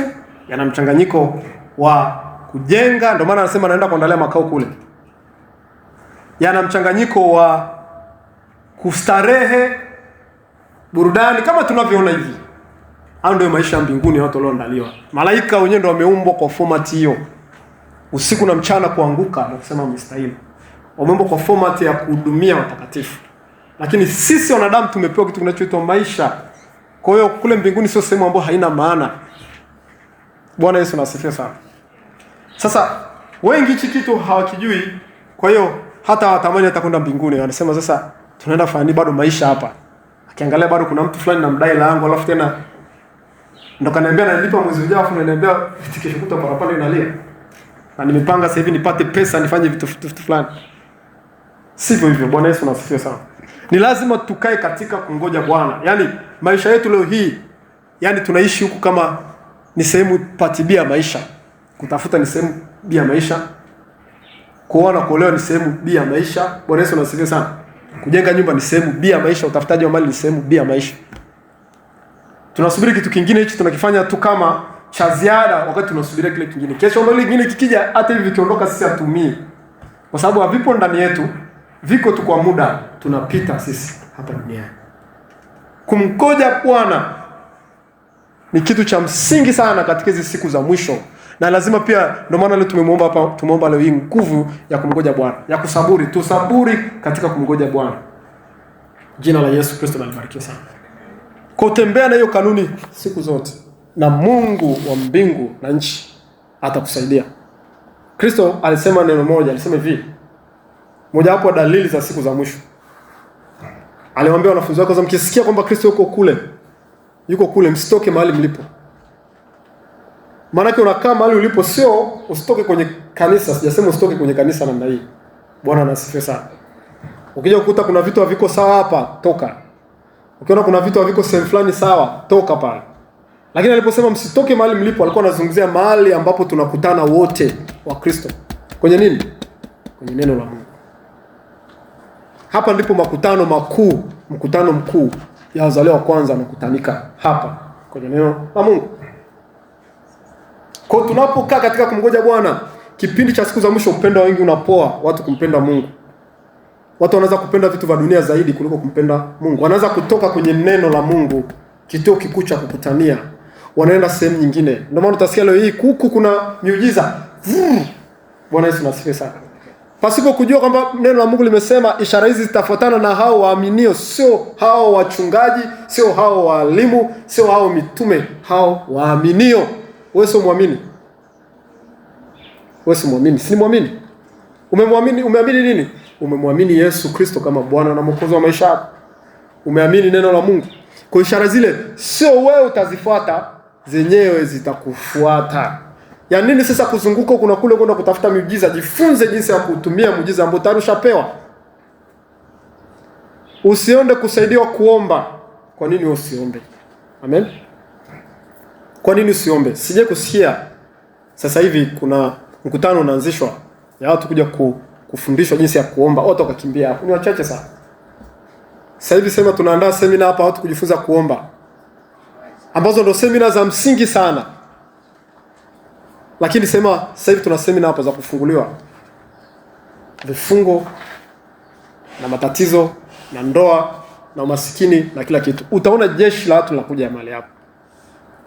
S1: yana mchanganyiko wa kujenga, ndio maana anasema anaenda kuandalia makao kule. Yana mchanganyiko wa kustarehe, burudani kama tunavyoona hivi. Hao ndio maisha ya mbinguni watu walioandaliwa. Malaika wenyewe ndio wameumbwa kwa format hiyo. Usiku na mchana kuanguka na kusema mstahili. Wameumbwa kwa format ya kuhudumia watakatifu. Lakini sisi wanadamu tumepewa kitu kinachoitwa maisha. Kwa hiyo kule mbinguni sio sehemu ambayo haina maana. Bwana Yesu asifiwe sana. Sasa wengi hichi kitu hawakijui, kwa hiyo hata hawatamani hata kwenda mbinguni. Wanasema sasa tunaenda fani bado maisha hapa. Akiangalia bado kuna mtu fulani namdai langu, alafu tena ndo kaniambia nalipa mwezi ujao, alafu ananiambia kesho kuta parapanda inalia. Na nimepanga sasa hivi nipate pesa nifanye vitu fulani. Sivyo hivyo. Bwana Yesu asifiwe sana. Ni lazima tukae katika kungoja Bwana. Yaani maisha yetu leo hii, yani tunaishi huku kama ni sehemu patibia maisha. Kutafuta ni sehemu bia maisha. Kuoa na kuolewa ni sehemu bia maisha. Bwana Yesu asifiwe sana. Kujenga nyumba ni sehemu bia maisha, utafutaji wa mali ni sehemu bia maisha. Tunasubiri kitu kingine hichi tunakifanya tu kama cha ziada wakati tunasubiria kile kingine. Kesho mbele kingine kikija hata hivi vikiondoka sisi hatumii. Kwa sababu havipo ndani yetu, viko tu kwa muda, tunapita sisi hapa duniani. Kumgoja Bwana ni kitu cha msingi sana katika hizi siku za mwisho. Na lazima pia, ndio maana leo tumemuomba hapa, tumeomba leo hii nguvu ya kumgoja Bwana, ya kusaburi, tusaburi katika kumgoja Bwana. Jina la Yesu Kristo libarikiwe sana. Kutembea na hiyo kanuni siku zote, na Mungu wa mbingu na nchi atakusaidia. Kristo alisema neno moja, alisema hivi, moja hapo dalili za siku za mwisho. Aliwaambia wanafunzi wake, mkisikia kwamba Kristo yuko kule, msitoke mahali mlipo. Maana unakaa mahali ulipo, sio usitoke kwenye kanisa. Sijasema usitoke kwenye kanisa namna hii. Bwana anasifiwe sana. Ukija kukuta kuna vitu haviko sawa hapa, toka. Ukiona kuna vitu haviko sehemu fulani sawa, toka pale. Lakini aliposema msitoke mahali mlipo, alikuwa anazungumzia mahali ambapo tunakutana wote wa Kristo. Kwenye nini? Kwenye neno la Mungu. Hapa ndipo mkutano mkuu ya wazaliwa wa kwanza wanakutanika hapa kwenye neno la Mungu. Kwa tunapokaa katika kumgoja Bwana, kipindi cha siku za mwisho upendo wengi unapoa watu kumpenda Mungu. Watu wanaanza kupenda vitu vya dunia zaidi kuliko kumpenda Mungu. Wanaanza kutoka kwenye neno la Mungu, kituo kikuu cha kukutania. Wanaenda sehemu nyingine. Ndio maana utasikia leo hii huku kuna miujiza. Bwana Yesu asifiwe sana. Pasipo kujua kwamba neno la Mungu limesema ishara hizi zitafuatana na hao waaminio, sio hao wachungaji, sio hao walimu, sio hao mitume, hao waaminio. Wewe sio muamini. Wewe si muamini, si muamini. Umeamini nini? Umemwamini Yesu Kristo kama Bwana na Mwokozi wa maisha yako. Umeamini neno la Mungu. Kwa ishara zile sio wewe utazifuata, zenyewe zitakufuata. Ya nini sasa kuzunguka huko na kule kwenda kutafuta miujiza? Jifunze jinsi ya kutumia muujiza ambao tayari ushapewa. Usiende kusaidiwa kuomba. Kwa nini usiombe? Amen. Kwa nini usiombe? Sije kusikia sasa hivi kuna mkutano unaanzishwa ya watu kuja kufundishwa jinsi ya kuomba, watu wakakimbia hapo. Ni wachache sana. Sasa hivi sema tunaandaa semina hapa watu kujifunza kuomba, ambazo ndo semina za msingi sana. Lakini sema sasa hivi tuna semina hapa za kufunguliwa vifungo na matatizo na ndoa na umasikini na kila kitu. Utaona jeshi la watu linakuja mahali hapo.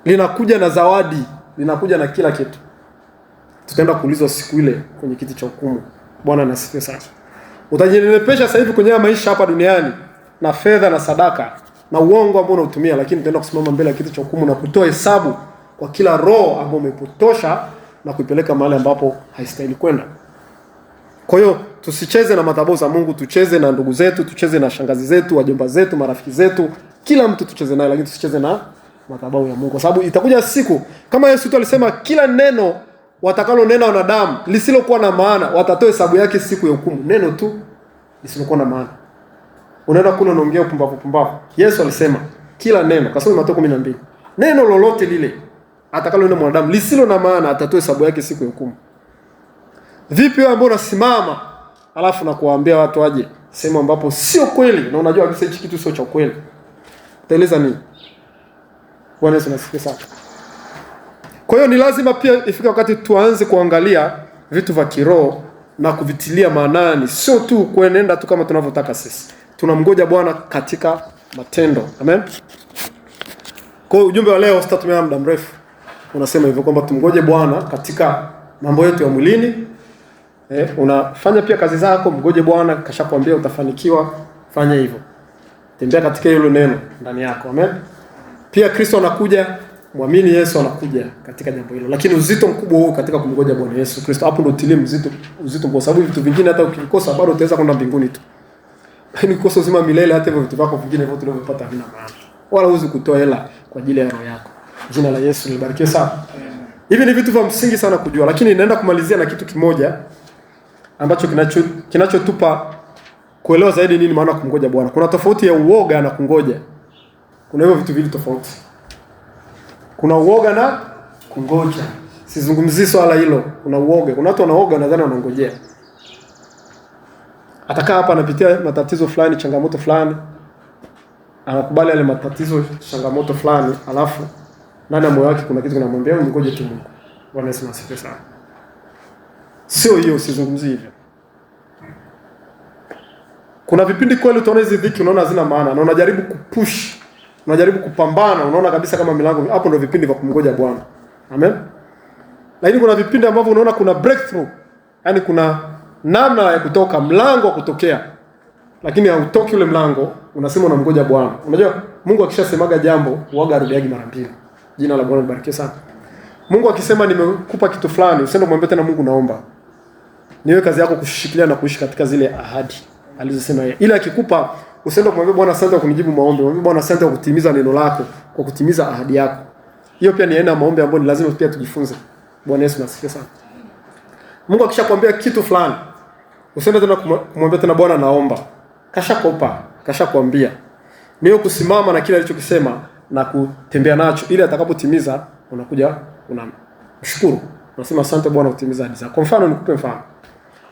S1: Linakuja na zawadi, linakuja na kila kitu. Tutaenda kuulizwa siku ile kwenye kiti cha hukumu. Bwana anasifiwe sana. Utajinenepesha sasa hivi kwenye maisha hapa duniani na fedha na sadaka na uongo ambao unautumia, lakini utaenda kusimama mbele ya kiti cha hukumu na kutoa hesabu kwa kila roho ambayo umepotosha na kuipeleka mahali ambapo haistahili kwenda. Kwa hiyo tusicheze na madhabahu za Mungu, tucheze na ndugu zetu, tucheze na shangazi zetu, wajomba zetu, marafiki zetu, kila mtu tucheze naye, lakini tusicheze na madhabahu ya Mungu, kwa sababu itakuja siku kama Yesu alisema, kila neno watakalo nena wanadamu lisilokuwa na maana watatoa hesabu yake siku ya hukumu. Neno tu lisilokuwa na maana. Unaenda kuna unaongea pumbavu. Yesu alisema kila neno, kasoma Mathayo 12. Neno lolote lile atakalo nena mwanadamu lisilo na maana atatoa hesabu yake siku ya hukumu. Vipi wewe ambao unasimama alafu na kuwaambia watu waje sehemu ambapo sio kweli na unajua kabisa hichi kitu sio cha kweli? Utaeleza nini? Bwana Yesu asifiwe sana. Kwa hiyo ni lazima pia ifike wakati tuanze kuangalia vitu vya kiroho na kuvitilia maanani, sio tu kuenenda tu kama tunavyotaka sisi. Tunamngoja Bwana katika matendo. Amen. Kwa hiyo ujumbe wa leo sitatumia muda mrefu. Unasema hivyo kwamba tumngoje Bwana katika mambo yetu ya mwilini. Unafanya pia kazi zako, mngoje Bwana, kashakwambia utafanikiwa, fanya hivyo. Tembea katika hilo neno ndani yako. Amen. Pia Kristo anakuja, muamini Yesu anakuja katika jambo hilo. Lakini uzito mkubwa huo katika kumngoja Bwana Yesu Kristo, hapo ndio utilie uzito kwa sababu vitu vingine hata ukikosa bado utaweza kwenda mbinguni tu. Ni kosa uzima milele, hata hivyo vitu vyako vingine vyote unavyopata havina maana. Wala huwezi kutoa hela kwa ajili ya roho yako. Jina la Yesu libarikiwe sana. Hivi ni vitu vya msingi sana kujua, lakini naenda kumalizia na kitu kimoja ambacho kinachotupa kuelewa zaidi nini maana kumngoja Bwana. Kuna tofauti ya uoga na kungoja. Kuna hivyo vitu vile tofauti. Kuna uoga na kungoja. Sizungumzii swala hilo. Kuna uoga. Kuna watu wanaoga nadhani wanangojea. Atakaa hapa anapitia matatizo fulani, changamoto fulani. Anakubali yale matatizo, changamoto fulani, alafu ndani ya moyo wake kuna kitu kinamwambia ngoje tu Mungu. Bwana Yesu asifiwe sana. Sio hiyo, usizungumzie hivyo. Kuna vipindi kweli utaona hizi dhiki unaona hazina maana na unajaribu kupush, unajaribu kupambana, unaona kabisa kama milango, hapo ndio vipindi vya kumngoja Bwana. Amen. Lakini kuna vipindi ambavyo unaona kuna breakthrough, yani kuna namna ya kutoka, mlango wa kutokea. Lakini hautoki ule mlango, unasema unamngoja Bwana. Unajua Mungu akishasemaga jambo, huaga arudiagi mara mbili. Jina la Bwana libarikiwe sana. Mungu akisema nimekupa kitu fulani, usiende kumwambia tena Mungu naomba. Niwe kazi yako kushikilia na kuishi katika zile ahadi alizosema yeye. Ila akikupa usiende kumwambia Bwana asante kwa kunijibu maombi. Mwambie Bwana asante kwa kutimiza neno lako, kwa kutimiza ahadi yako. Hiyo pia ni aina ya maombi ambayo ni lazima pia tujifunze. Bwana Yesu asifiwe sana. Mungu akishakwambia kitu fulani, usiende tena kumwambia tena Bwana naomba. Kashakupa, kashakwambia. Niyo kusimama na kile alichokisema na kutembea nacho ili atakapotimiza unakuja unamshukuru. Unasema asante Bwana kutimiza ahadi zako. Kwa mfano nikupe mfano.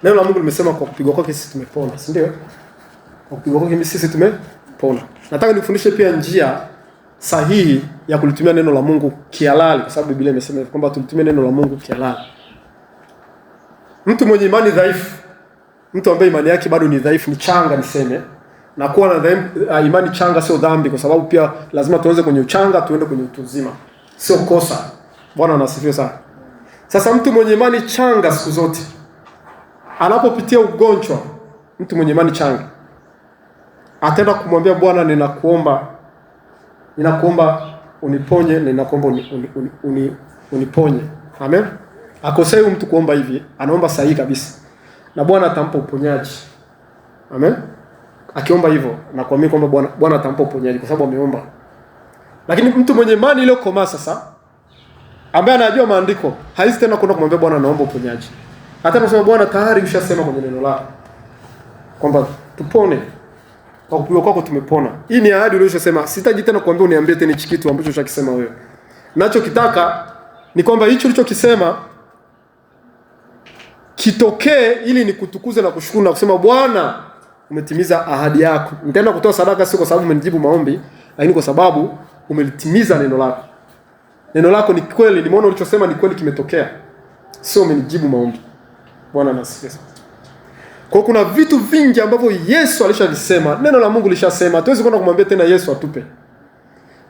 S1: Neno la Mungu limesema kwa kupigwa kwake sisi tumepona, si ndio? Kwa kupigwa kwake sisi tumepona. Nataka nikufundishe pia njia sahihi ya kulitumia neno la Mungu kihalali, kwa sababu Biblia imesema kwamba tulitumie neno la Mungu kihalali. Mtu mwenye imani dhaifu, mtu ambaye imani yake bado ni dhaifu, ni changa niseme, na kuwa na imani changa sio dhambi, kwa sababu pia lazima tuanze kwenye uchanga tuende kwenye utu uzima. Sio kosa. Bwana anasifiwe sana. Sasa mtu mwenye imani changa siku zote anapopitia ugonjwa, mtu mwenye imani changa ataenda kumwambia Bwana ninakuomba uniponye na ninakuomba uniponye. Amen. Akosei mtu kuomba hivi, anaomba sahihi kabisa. Na Bwana atampa uponyaji. Amen. Akiomba hivyo na kuamini kwamba Bwana atampa uponyaji kwa sababu ameomba. Lakini mtu mwenye imani ile koma sasa, ambaye anajua maandiko, haisi tena kwenda kumwambia Bwana naomba uponyaji. Hata kusema Bwana tayari ushasema kwenye neno lako kwamba tupone. Kwa kupigwa kwako tumepona. Hii ni ahadi uliyosema. Sitaji tena kuambia uniambie tena hichi kitu ambacho ushakisema wewe. Ninachokitaka ni kwamba hicho ulichokisema kitokee ili nikutukuze na kushukuru na kusema Bwana umetimiza ahadi yako. Nitaenda kutoa sadaka sio kwa sababu umenijibu maombi, lakini kwa sababu umelitimiza neno lako. Neno lako ni kweli, nimeona ulichosema ni kweli kimetokea. Sio umenijibu maombi. Bwana anasifiwe. Kwa kuna vitu vingi ambavyo Yesu alishavisema, neno la Mungu lishasema. Hatuwezi kwenda kumwambia tena Yesu atupe.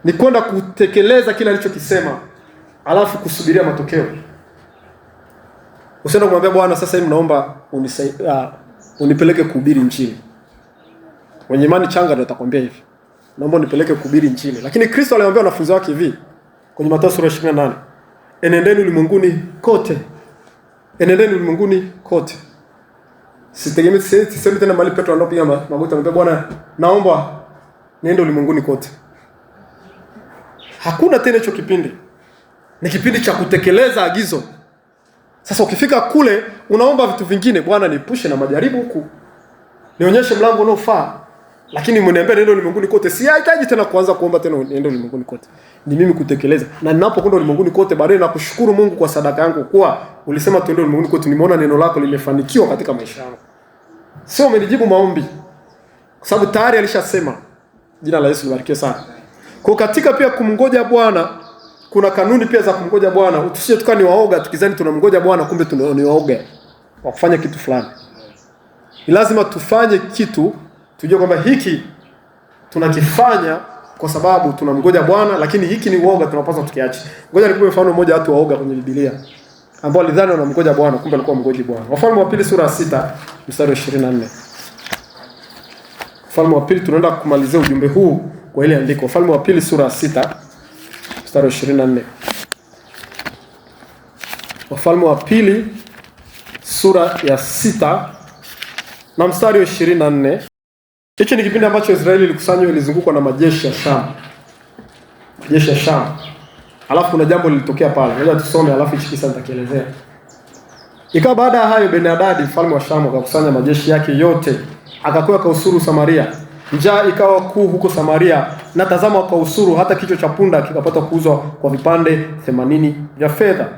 S1: Ni kwenda kutekeleza kile alichokisema, alafu kusubiria matokeo. Usiende kumwambia Bwana, sasa hivi naomba unipeleke kuhubiri Injili. Wenye imani changa ndio atakwambia hivi. Naomba unipeleke kuhubiri Injili. Lakini Kristo aliwaambia wanafunzi wake hivi kwenye Mathayo sura 28. Enendeni ulimwenguni kote. Enendeni ulimwenguni kote. Sisemi tena mahali Petro anapiga magoti anamwambia Bwana, naomba niende ulimwenguni kote. Hakuna tena hicho kipindi. Ni kipindi cha kutekeleza agizo. Sasa ukifika kule unaomba vitu vingine, Bwana niepushe na majaribu huku. Nionyeshe mlango unaofaa. Lakini mniambia niende ulimwenguni kote. Sihitaji tena kuanza kuomba tena niende ulimwenguni kote. Ni mimi kutekeleza. Na ninapokwenda ulimwenguni kote baadaye na kushukuru Mungu kwa sadaka yangu kwa ulisema tuende ulimwenguni kote, nimeona neno lako limefanikiwa katika maisha yangu. Sio umenijibu maombi. Kwa sababu tayari alishasema. Jina la Yesu libarikiwe sana. Kwa katika pia kumngoja Bwana kuna kanuni pia za kumngoja Bwana. Usije tukani waoga tukizani tunamngoja Bwana kumbe ni waoga wa kufanya kitu fulani. Ni lazima tufanye kitu tujue kwamba hiki tunakifanya kwa sababu tunamngoja Bwana, lakini hiki ni uoga tunapaswa tukiache. Ngoja nikupe mfano mmoja watu waoga kwenye Biblia ambao walidhani wanamngoja Bwana kumbe alikuwa mngoji Bwana. Wafalme wa pili sura ya 6 mstari wa 24. Wafalme wa pili tunaenda kumalizia ujumbe huu kwa ile andiko. Wafalme wa pili sura ya 6 mstari wa 24. Wafalme wa pili sura ya 6 na mstari wa 24. Hicho ni kipindi ambacho Israeli ilikusanywa, ilizungukwa na majeshi ya Sham. Majeshi ya Sham. Alafu kuna jambo lilitokea pale. Ngoja tusome alafu hichi kisa nitakielezea. Ikawa baada ya hayo Ben-Hadad mfalme wa Sham akakusanya majeshi yake yote, akakwea kausuru Samaria. Njaa ikawa kuu huko Samaria, na tazama kausuru hata kichwa cha punda kikapata kuuzwa kwa vipande 80 vya fedha.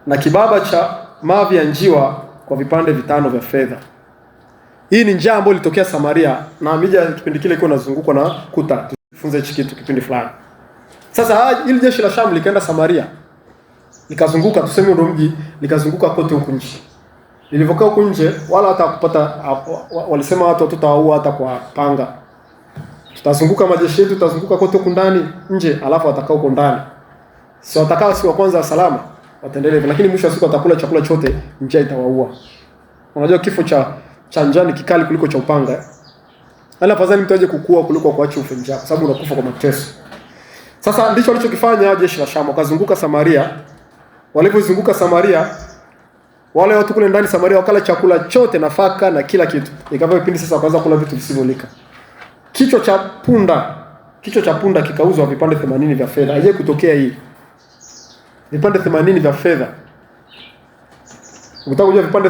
S1: Na kibaba cha mavi ya njiwa kwa vipande 5 vya fedha. Hii ni njaa ambayo ilitokea Samaria, na miji ya kipindi kile ilikuwa inazungukwa na kuta. Tufunze hichi kitu kipindi fulani. Sasa hili jeshi la Sham likaenda Samaria. Likazunguka, tuseme ndio mji, likazunguka kote huko nje. Lilivokaa huko nje wala hata kupata walisema watu tutawaua hata kwa panga. Tutazunguka majeshi yetu, tutazunguka kote huko ndani, nje, alafu watakao huko ndani. Si watakao si wa kwanza salama, wataendelea, lakini mwisho wa siku watakula chakula chote, njaa itawaua. Unajua kifo cha njaa ni kikali kuliko cha upanga. Ala afadhali mtu aje kukua kuliko kuacha ufe njaa, kwa sababu unakufa kwa mateso. Sasa ndicho walichokifanya jeshi la Sham, wakazunguka Samaria. Walipozunguka Samaria, wale watu kule ndani Samaria wakala chakula chote, nafaka na kila kitu. Ikawa kipindi sasa wakaanza kula vitu visivyolika. Kichwa cha punda kikauzwa vipande 80 vya fedha. Haije kutokea hii. Vipande 80 vya fedha. Ukitaka kujua vipande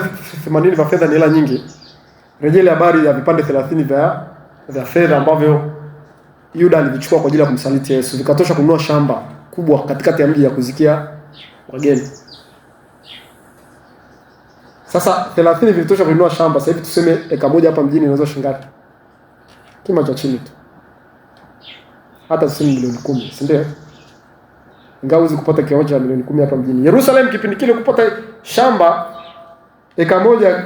S1: 80 vya fedha ni hela nyingi. Rejea habari ya vipande 30 vya fedha ambavyo Yuda alivichukua kwa ajili ya kumsaliti Yesu. Vikatosha kununua shamba kubwa katikati ya mji ya kuzikia wageni. Sasa 30 vilitosha kununua shamba. Sasa hivi tuseme eka moja hapa mjini inaweza shingapi? Kima cha chini tu. Hata tuseme milioni 10, si ndio? Ingawa huwezi kupata kiwanja cha milioni 10 hapa mjini. Yerusalemu kipindi kile kupata shamba eka moja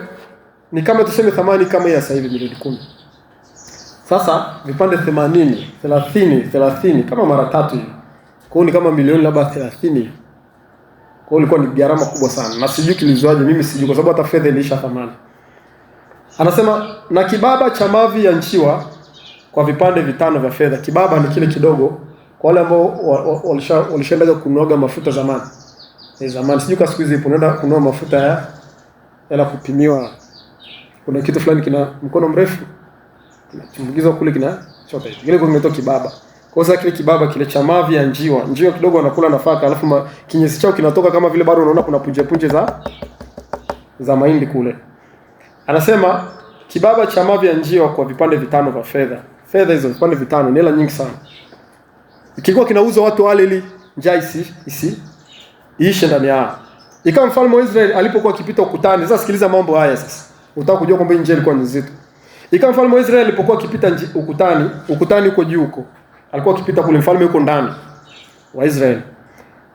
S1: ni kama tuseme thamani kama ya sasa hivi milioni 10. Sasa vipande 80, 30 kama mara 3 hivi. Kwa hiyo ni kama milioni labda 30. Kwa hiyo ilikuwa ni gharama kubwa sana. Na sijui kilizoaje, mimi sijui kwa sababu hata fedha ilisha thamani. Anasema na kibaba cha mavi ya njiwa kwa vipande 5 vya fedha. Kibaba ni kile kidogo kwa wale ambao walishaenda kunoga mafuta zamani. Zamani sijui kwa siku hizi unaenda kununua mafuta ya kupimiwa. Kuna kitu fulani kina mkono mrefu. Kinachumbukizwa kule kina chota hivi. Kile kimetoka kibaba. Kwa sababu kile kibaba kile cha mavi ya njiwa. Njiwa kidogo wanakula nafaka, alafu kinyesi chao kinatoka kama vile bado unaona kuna punje za mahindi kule. Anasema kibaba cha mavi ya njiwa kwa vipande 5 vya fedha. Fedha hizo vipande 5 ni hela nyingi sana. Ikikuwa kinauzwa watu wale ili njaa iishe ndani yao. Ikawa mfalme wa Israeli alipokuwa akipita ukutani. Sasa sikiliza mambo haya sasa. Unataka kujua kwamba njaa ilikuwa nzito. Ikawa mfalme wa Israeli alipokuwa akipita ukutani huko juu huko. Alikuwa akipita kule, mfalme yuko ndani wa Israeli.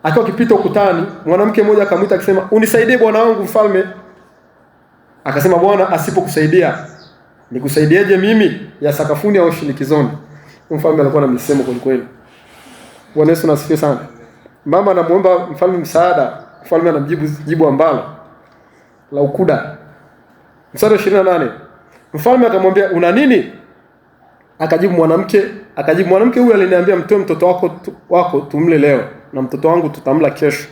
S1: Akiwa akipita ukutani, mwanamke mmoja akamwita akisema, "Unisaidie bwana wangu mfalme." Akasema Bwana asipokusaidia nikusaidieje mimi, ya sakafuni au shinikizoni? Mfalme alikuwa na misemo kwa kweli. Bwana Yesu nasifiwe sana. Mama anamuomba mfalme msaada, mfalme anamjibu jibu ambalo la ukuda. Mstari 28. Mfalme akamwambia una nini? Akajibu mwanamke huyu aliniambia mtoe mtoto wako tumle leo na mtoto wangu tutamla kesho.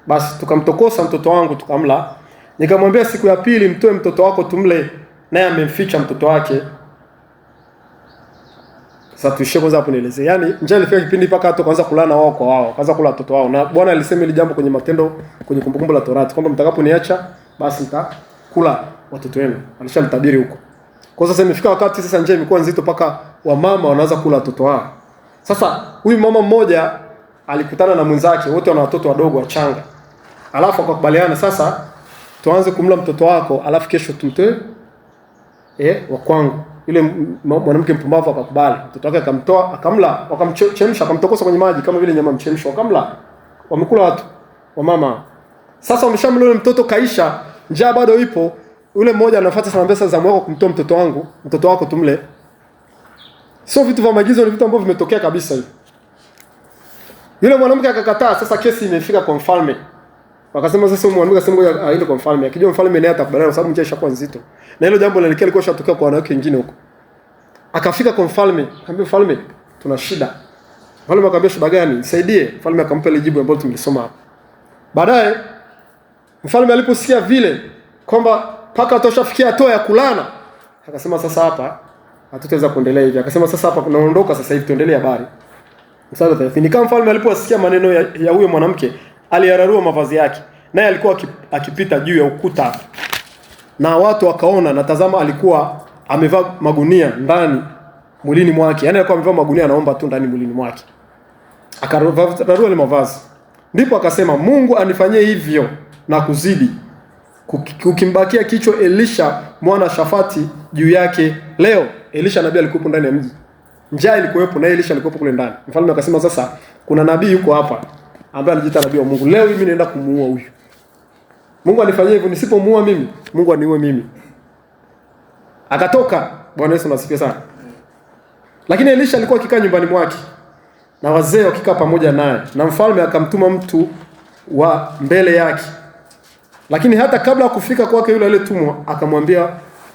S1: Basi tukamtokosa mtoto wangu tukamla. Nikamwambia siku ya pili mtoe mtoto wako tumle, naye amemficha mtoto wake. Sasa tuishie kwanza hapo nieleze. Yaani njaa ilifika kipindi mpaka hata kwanza kulana wao kwa wao, kwanza kula watoto wao. Na Bwana alisema ile jambo kwenye Matendo, kwenye Kumbukumbu la Torati, kwamba mtakaponiacha basi nitakula watoto wenu. Alishalitabiri huko. Kwa sasa imefika wakati sasa njaa imekuwa nzito mpaka wamama wanaanza kula watoto wao. Sasa huyu mama mmoja alikutana na mwenzake, wote wana watoto wadogo wachanga. Alafu wakakubaliana sasa tuanze kumla mtoto wako, alafu kesho tumtoe wa kwangu. Yule mwanamke mpumbavu akakubali. Mtoto wake akamtoa, akamla, wakamchemsha, akamtokosa kwenye maji kama vile nyama mchemsho, wakamla. Wamekula watu wa mama. Sasa wameshamla yule mtoto kaisha, njaa bado ipo. Yule mmoja anafuata sana pesa za mwako kumtoa mtoto wako tumle. Sio vitu vya maagizo, ni vitu ambavyo vimetokea kabisa hivi. Yule mwanamke akakataa. Sasa kesi imefika kwa mfalme. Wakasema sasa mwanamke akasema ngoja aende kwa mfalme. Akijua mfalme naye atakubaliana kwa sababu njaa ishakuwa nzito. Na hilo jambo lilikuwa lishatokea kwa wanawake wengine huko. Akafika kwa mfalme, akamwambia mfalme, tuna shida. Mfalme akamwambia shida gani? Nisaidie. Mfalme akampa ile jibu ambalo tumelisoma hapo. Baadaye mfalme aliposikia vile kwamba paka atoshafikia hatua ya kulana, akasema sasa hapa hatutaweza kuendelea hivi. Akasema sasa hapa tunaondoka sasa hivi tuendelee habari. Mstari 30. Kama mfalme aliposikia maneno ya huyo mwanamke, aliyararua mavazi yake. Naye alikuwa akipita juu ya ukuta. Na watu wakaona, na tazama alikuwa amevaa magunia ndani mwilini mwake. Yaani alikuwa amevaa magunia anaomba tu ndani mwilini mwake. Akararua ile mavazi. Ndipo akasema Mungu anifanyie hivyo na kuzidi. Kukimbakia kichwa Elisha mwana Shafati juu yake leo. Elisha nabii alikuwa ndani ya mji. Njaa ilikuwepo na Elisha alikuwa kule ndani. Mfalme akasema sasa kuna nabii yuko hapa ambaye anajiita nabii wa Mungu. Leo mimi naenda kumuua huyu. Mungu anifanyie hivyo, nisipomuua mimi, Mungu aniue mimi. Akatoka. Bwana Yesu nasifiwe sana. Lakini Elisha alikuwa akikaa nyumbani mwake na wazee wakikaa pamoja naye, na mfalme akamtuma mtu wa mbele yake. Lakini hata kabla ya kufika kwake yule aliyetumwa,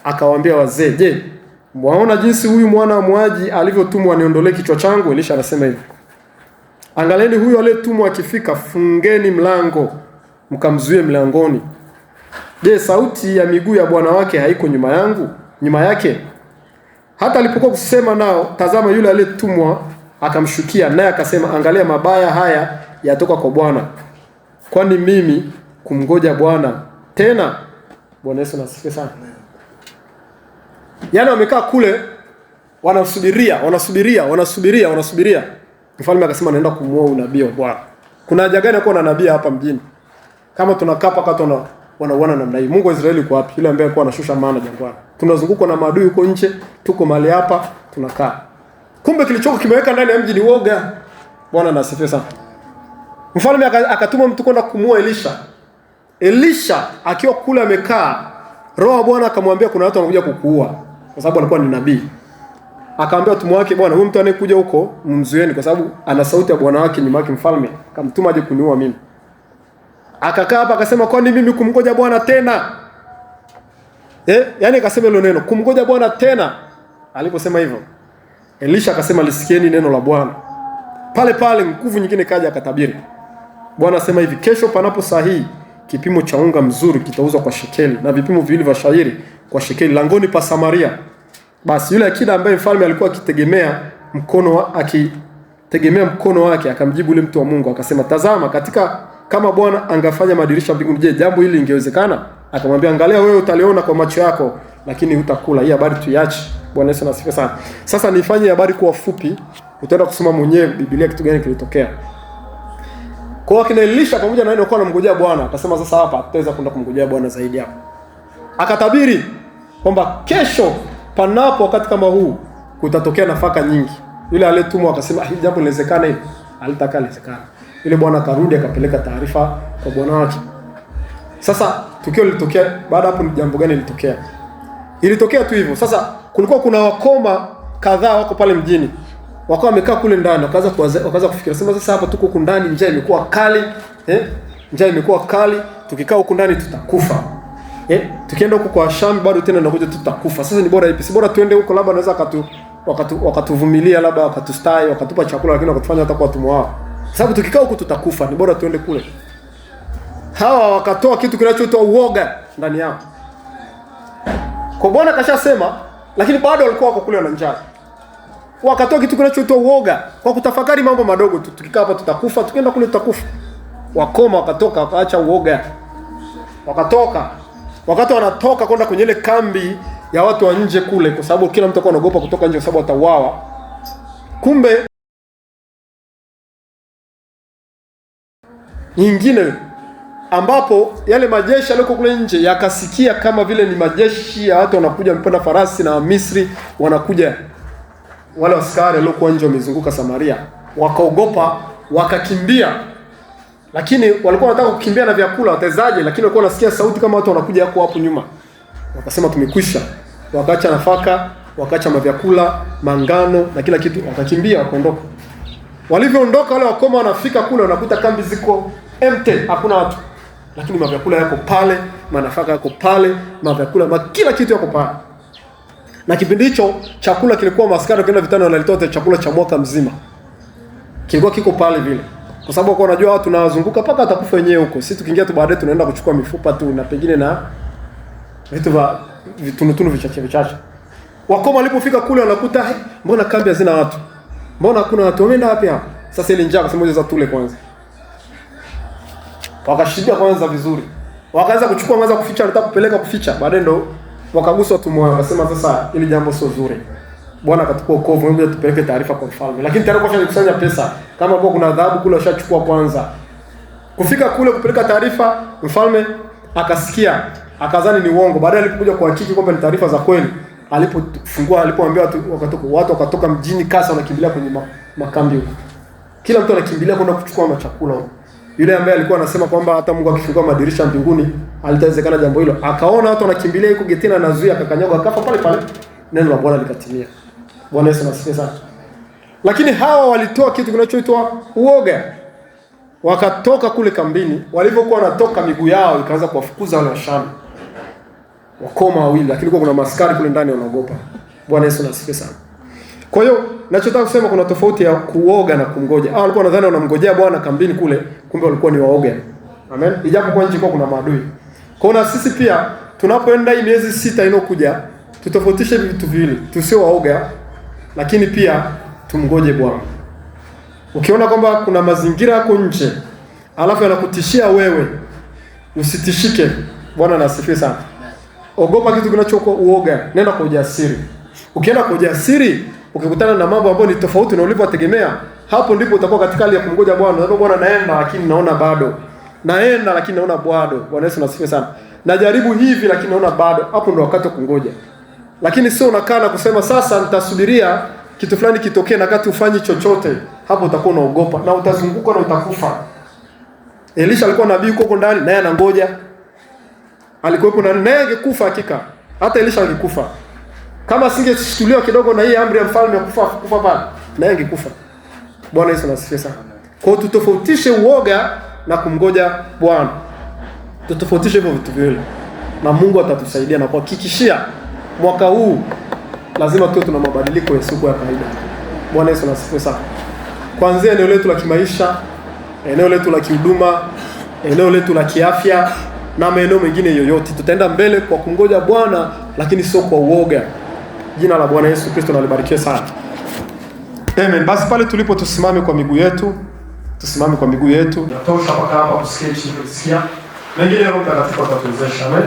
S1: akawaambia wazee, "Je, mwaona jinsi huyu mwana wa muaji alivyotumwa aniondolee kichwa changu?" Elisha anasema hivi, "Angalieni huyu aliyetumwa akifika, fungeni mlango, mkamzuie mlangoni. Je, sauti ya miguu ya bwana wake haiko nyuma yake?" Hata alipokuwa kusema nao, tazama yule aliyetumwa akamshukia, naye akasema, "Angalia, mabaya haya yatoka kwa Bwana. Kwani mimi kumngoja Bwana tena?" Bwana Yesu nasifiwe sana. Yaani wamekaa kule wanasubiria. Mfalme akasema naenda kumuua unabii wa Bwana. Kuna haja gani kuwa na nabii hapa mjini? Kama tunakaa paka wanauana namna hii. Mungu wa Israeli yuko wapi? Yule ambaye alikuwa anashusha maana jangwani. Tunazungukwa na maadui huko nje, tuko mahali hapa tunakaa. Kumbe kilichoko kimeweka ndani ya mji ni woga. Bwana nasifiwe sana. Mfalme akatuma mtu kwenda kumuua Elisha. Elisha akiwa kule amekaa, Roho wa Bwana akamwambia kuna watu wanakuja kukuua, kwa sababu alikuwa ni nabii. Akaambia watu wake, "Bwana, huyu mtu anayekuja huko mzuieni, kwa sababu ana sauti ya bwana wake nyuma yake mfalme. Akamtuma aje kuniua mimi." Akakaa hapa akasema, "Kwani mimi kumngoja Bwana tena?" Yaani akasema hilo neno, kumngoja Bwana tena. Aliposema hivyo, Elisha akasema, "Lisikieni neno la Bwana." Pale nguvu nyingine kaja akatabiri. Bwana asema hivi, "Kesho panapo saa hii kipimo cha unga mzuri kitauzwa kwa shekeli na vipimo viwili vya shairi kwa shekeli langoni pa Samaria." Basi yule akida ambaye mfalme alikuwa akitegemea mkono wake akamjibu yule mtu wa Mungu akasema, "Tazama, kama Bwana angefanya madirisha mbinguni, je, jambo hili lingewezekana?" Akamwambia, "Angalia, wewe utaliona kwa macho yako, lakini hutakula." Hii habari tuiache. Bwana Yesu asifiwe sana. Sasa nifanye habari kuwa fupi, utaenda kusoma mwenyewe Biblia kitu gani kilitokea. Kwa hiyo Elisha pamoja na yeye alikuwa anamngojea Bwana, akasema sasa hapa tutaweza kwenda kumngojea Bwana zaidi hapo. Akatabiri kwamba kesho panapo wakati kama huu kutatokea nafaka nyingi. Yule aliyetumwa akasema hili jambo linawezekana hivi. Alitaka liwezekana. Yule bwana akarudi akapeleka taarifa kwa bwana wake. Sasa tukio lilitokea baada hapo. Ni jambo gani lilitokea? Ilitokea tu hivyo. Sasa kulikuwa kuna wakoma kadhaa wako pale mjini, wakawa wamekaa kule ndani, wakaanza kufikiria, sema sasa hapa tuko huku ndani, njaa imekuwa kali, njaa imekuwa kali, tukikaa huku ndani tutakufa, tukienda huko kwa Sham bado tena nakuja tutakufa. Sasa ni bora ipi? Si bora tuende huko, labda naweza wakatuvumilia, labda wakatustai, wakatupa chakula, lakini wakatufanya hata kwa watumwa wao. Sababu tukikaa huko tutakufa, ni bora tuende kule. Hawa wakatoa kitu kinachoitwa uoga ndani yao. Kwa Bwana kashasema, lakini bado walikuwa wako kule na njaa. Wakatoa kitu kinachoitwa uoga kwa kutafakari mambo madogo tu. Tukikaa hapa tutakufa, tukienda kule tutakufa. Wakoma wakatoka, wakaacha uoga. Wakatoka. Wakati wanatoka kwenda kwenye ile kambi ya watu wa nje kule, kwa sababu kila mtu alikuwa anaogopa kutoka nje kwa sababu atauawa. Kumbe nyingine ambapo yale majeshi yaliyoko kule nje yakasikia kama vile ni majeshi ya watu wanakuja mpanda farasi na Misri wanakuja, wale askari waliokuwa nje wamezunguka Samaria, wakaogopa, wakakimbia. Lakini walikuwa wanataka kukimbia na vyakula, watazaje? Lakini walikuwa wanasikia sauti kama watu wanakuja hapo nyuma. Wakasema tumekwisha. Wakaacha nafaka, wakaacha mavyakula, mangano na kila kitu, wakakimbia, wakaondoka. Walivyoondoka wale wakoma wanafika kule, wanakuta kambi ziko empty, hakuna watu. Lakini mavyakula yako pale, manafaka yako pale, mavyakula, kila kitu yako pale. Na kipindi hicho chakula kilikuwa maskari kwenda vitani wanalitoa chakula cha mwaka mzima. Kilikuwa kiko pale vile. Kwa sababu kwa unajua watu tunawazunguka paka atakufa wenyewe huko. Sisi tukiingia tu baadaye tunaenda kuchukua mifupa tu na pengine na vitu vya vitunu vichache. Wakoma walipofika kule wanakuta mbona kambi hazina watu? Mbona hakuna watu? Wameenda wapi hapa? Sasa ile njaa akasema za tule kwanza. Wakashiba kwanza vizuri. Wakaanza kuchukua, wakaanza kuficha, wanataka kupeleka kuficha. Baadaye ndo wakaguswa tumwa, wakasema sasa ili jambo sio zuri. Bwana akatupa wokovu, ngoja tupeleke taarifa kwa mfalme. Lakini tayari kwa kusanya pesa. Kama kwa kuna adhabu kule washachukua kwanza. Kufika kule kupeleka taarifa, mfalme akasikia, akazani ni uongo. Baadaye alipokuja kuhakiki kwamba ni taarifa za kweli, alipoambia watu wakatoka mjini kasi wanakimbilia kwenye makambi huko. Kila mtu anakimbilia kwenda kuchukua machakula huko. Yule ambaye alikuwa anasema kwamba hata Mungu akifungua madirisha mbinguni alitawezekana jambo hilo, akaona watu wanakimbilia huko getini, anazuia, akakanyaga, akafa pale pale. Neno la Bwana likatimia. Bwana Yesu asifiwe sana. Lakini hawa walitoa kitu kinachoitwa uoga. Wakatoka kule kambini, walivyokuwa wanatoka miguu yao ikaanza kuwafukuza wale Washami. Wakoma wawili, lakini kuna maskari kule ndani wanaogopa. Bwana Yesu asifiwe sana. Kwa hiyo ninachotaka kusema kuna tofauti ya kuoga na kumgoja. Hao walikuwa nadhani wanamgojea Bwana kambini kule, kumbe walikuwa ni waoga. Amen. Ijapo kwa nje kwa kuna maadui. Kwa hiyo na sisi pia tunapoenda hii miezi 6 inokuja, tutofautishe vitu viwili. Tusio waoga, lakini pia tumgoje Bwana. Ukiona kwamba kuna mazingira yako nje, alafu yanakutishia wewe, usitishike. Bwana na asifiwe sana. Ogopa kitu kinachokuwa uoga, nenda kwa ujasiri. Ukienda kwa ujasiri, ukikutana na mambo ambayo ni tofauti na ulivyotegemea, hapo ndipo utakuwa katika hali ya kumgoja Bwana. Unajua Bwana, naenda lakini naona bado. Naenda lakini naona bado. Bwana Yesu asifiwe sana. Najaribu hivi lakini naona bado. Hapo ndio wakati wa kungoja. Lakini sio unakaa na kusema sasa nitasubiria kitu fulani kitokee na kati ufanyi chochote. Hapo utakuwa unaogopa na utazunguka na utakufa. Elisha alikuwa nabii huko ndani, naye anangoja. Alikuwepo na naye angekufa hakika. Hata Elisha angekufa. Kama singeshikilia kidogo na hii amri ya mfalme ya kufa pale, naye angekufa. Bwana Yesu asifiwe sana. Kwa hiyo tutofautishe uoga na kumgoja Bwana. Tutofautishe hivyo vitu viwili. Na Mungu atatusaidia na kuhakikishia mwaka huu lazima tuwe tuna mabadiliko ya siku ya kawaida. Bwana Yesu asifiwe sana. Kuanzia eneo letu la kimaisha, eneo letu la kihuduma, eneo letu la kiafya na maeneo mengine yoyote, tutaenda mbele kwa kumgoja Bwana, lakini sio kwa uoga. Jina la Bwana Yesu Kristo nalibarikiwe sana. Amen. Basi pale tulipo tusimame kwa miguu yetu. Tusimame kwa miguu yetu. Natosha mpaka hapa kusikia chini kusikia. Mengine Roho Mtakatifu atatuwezesha. Amen.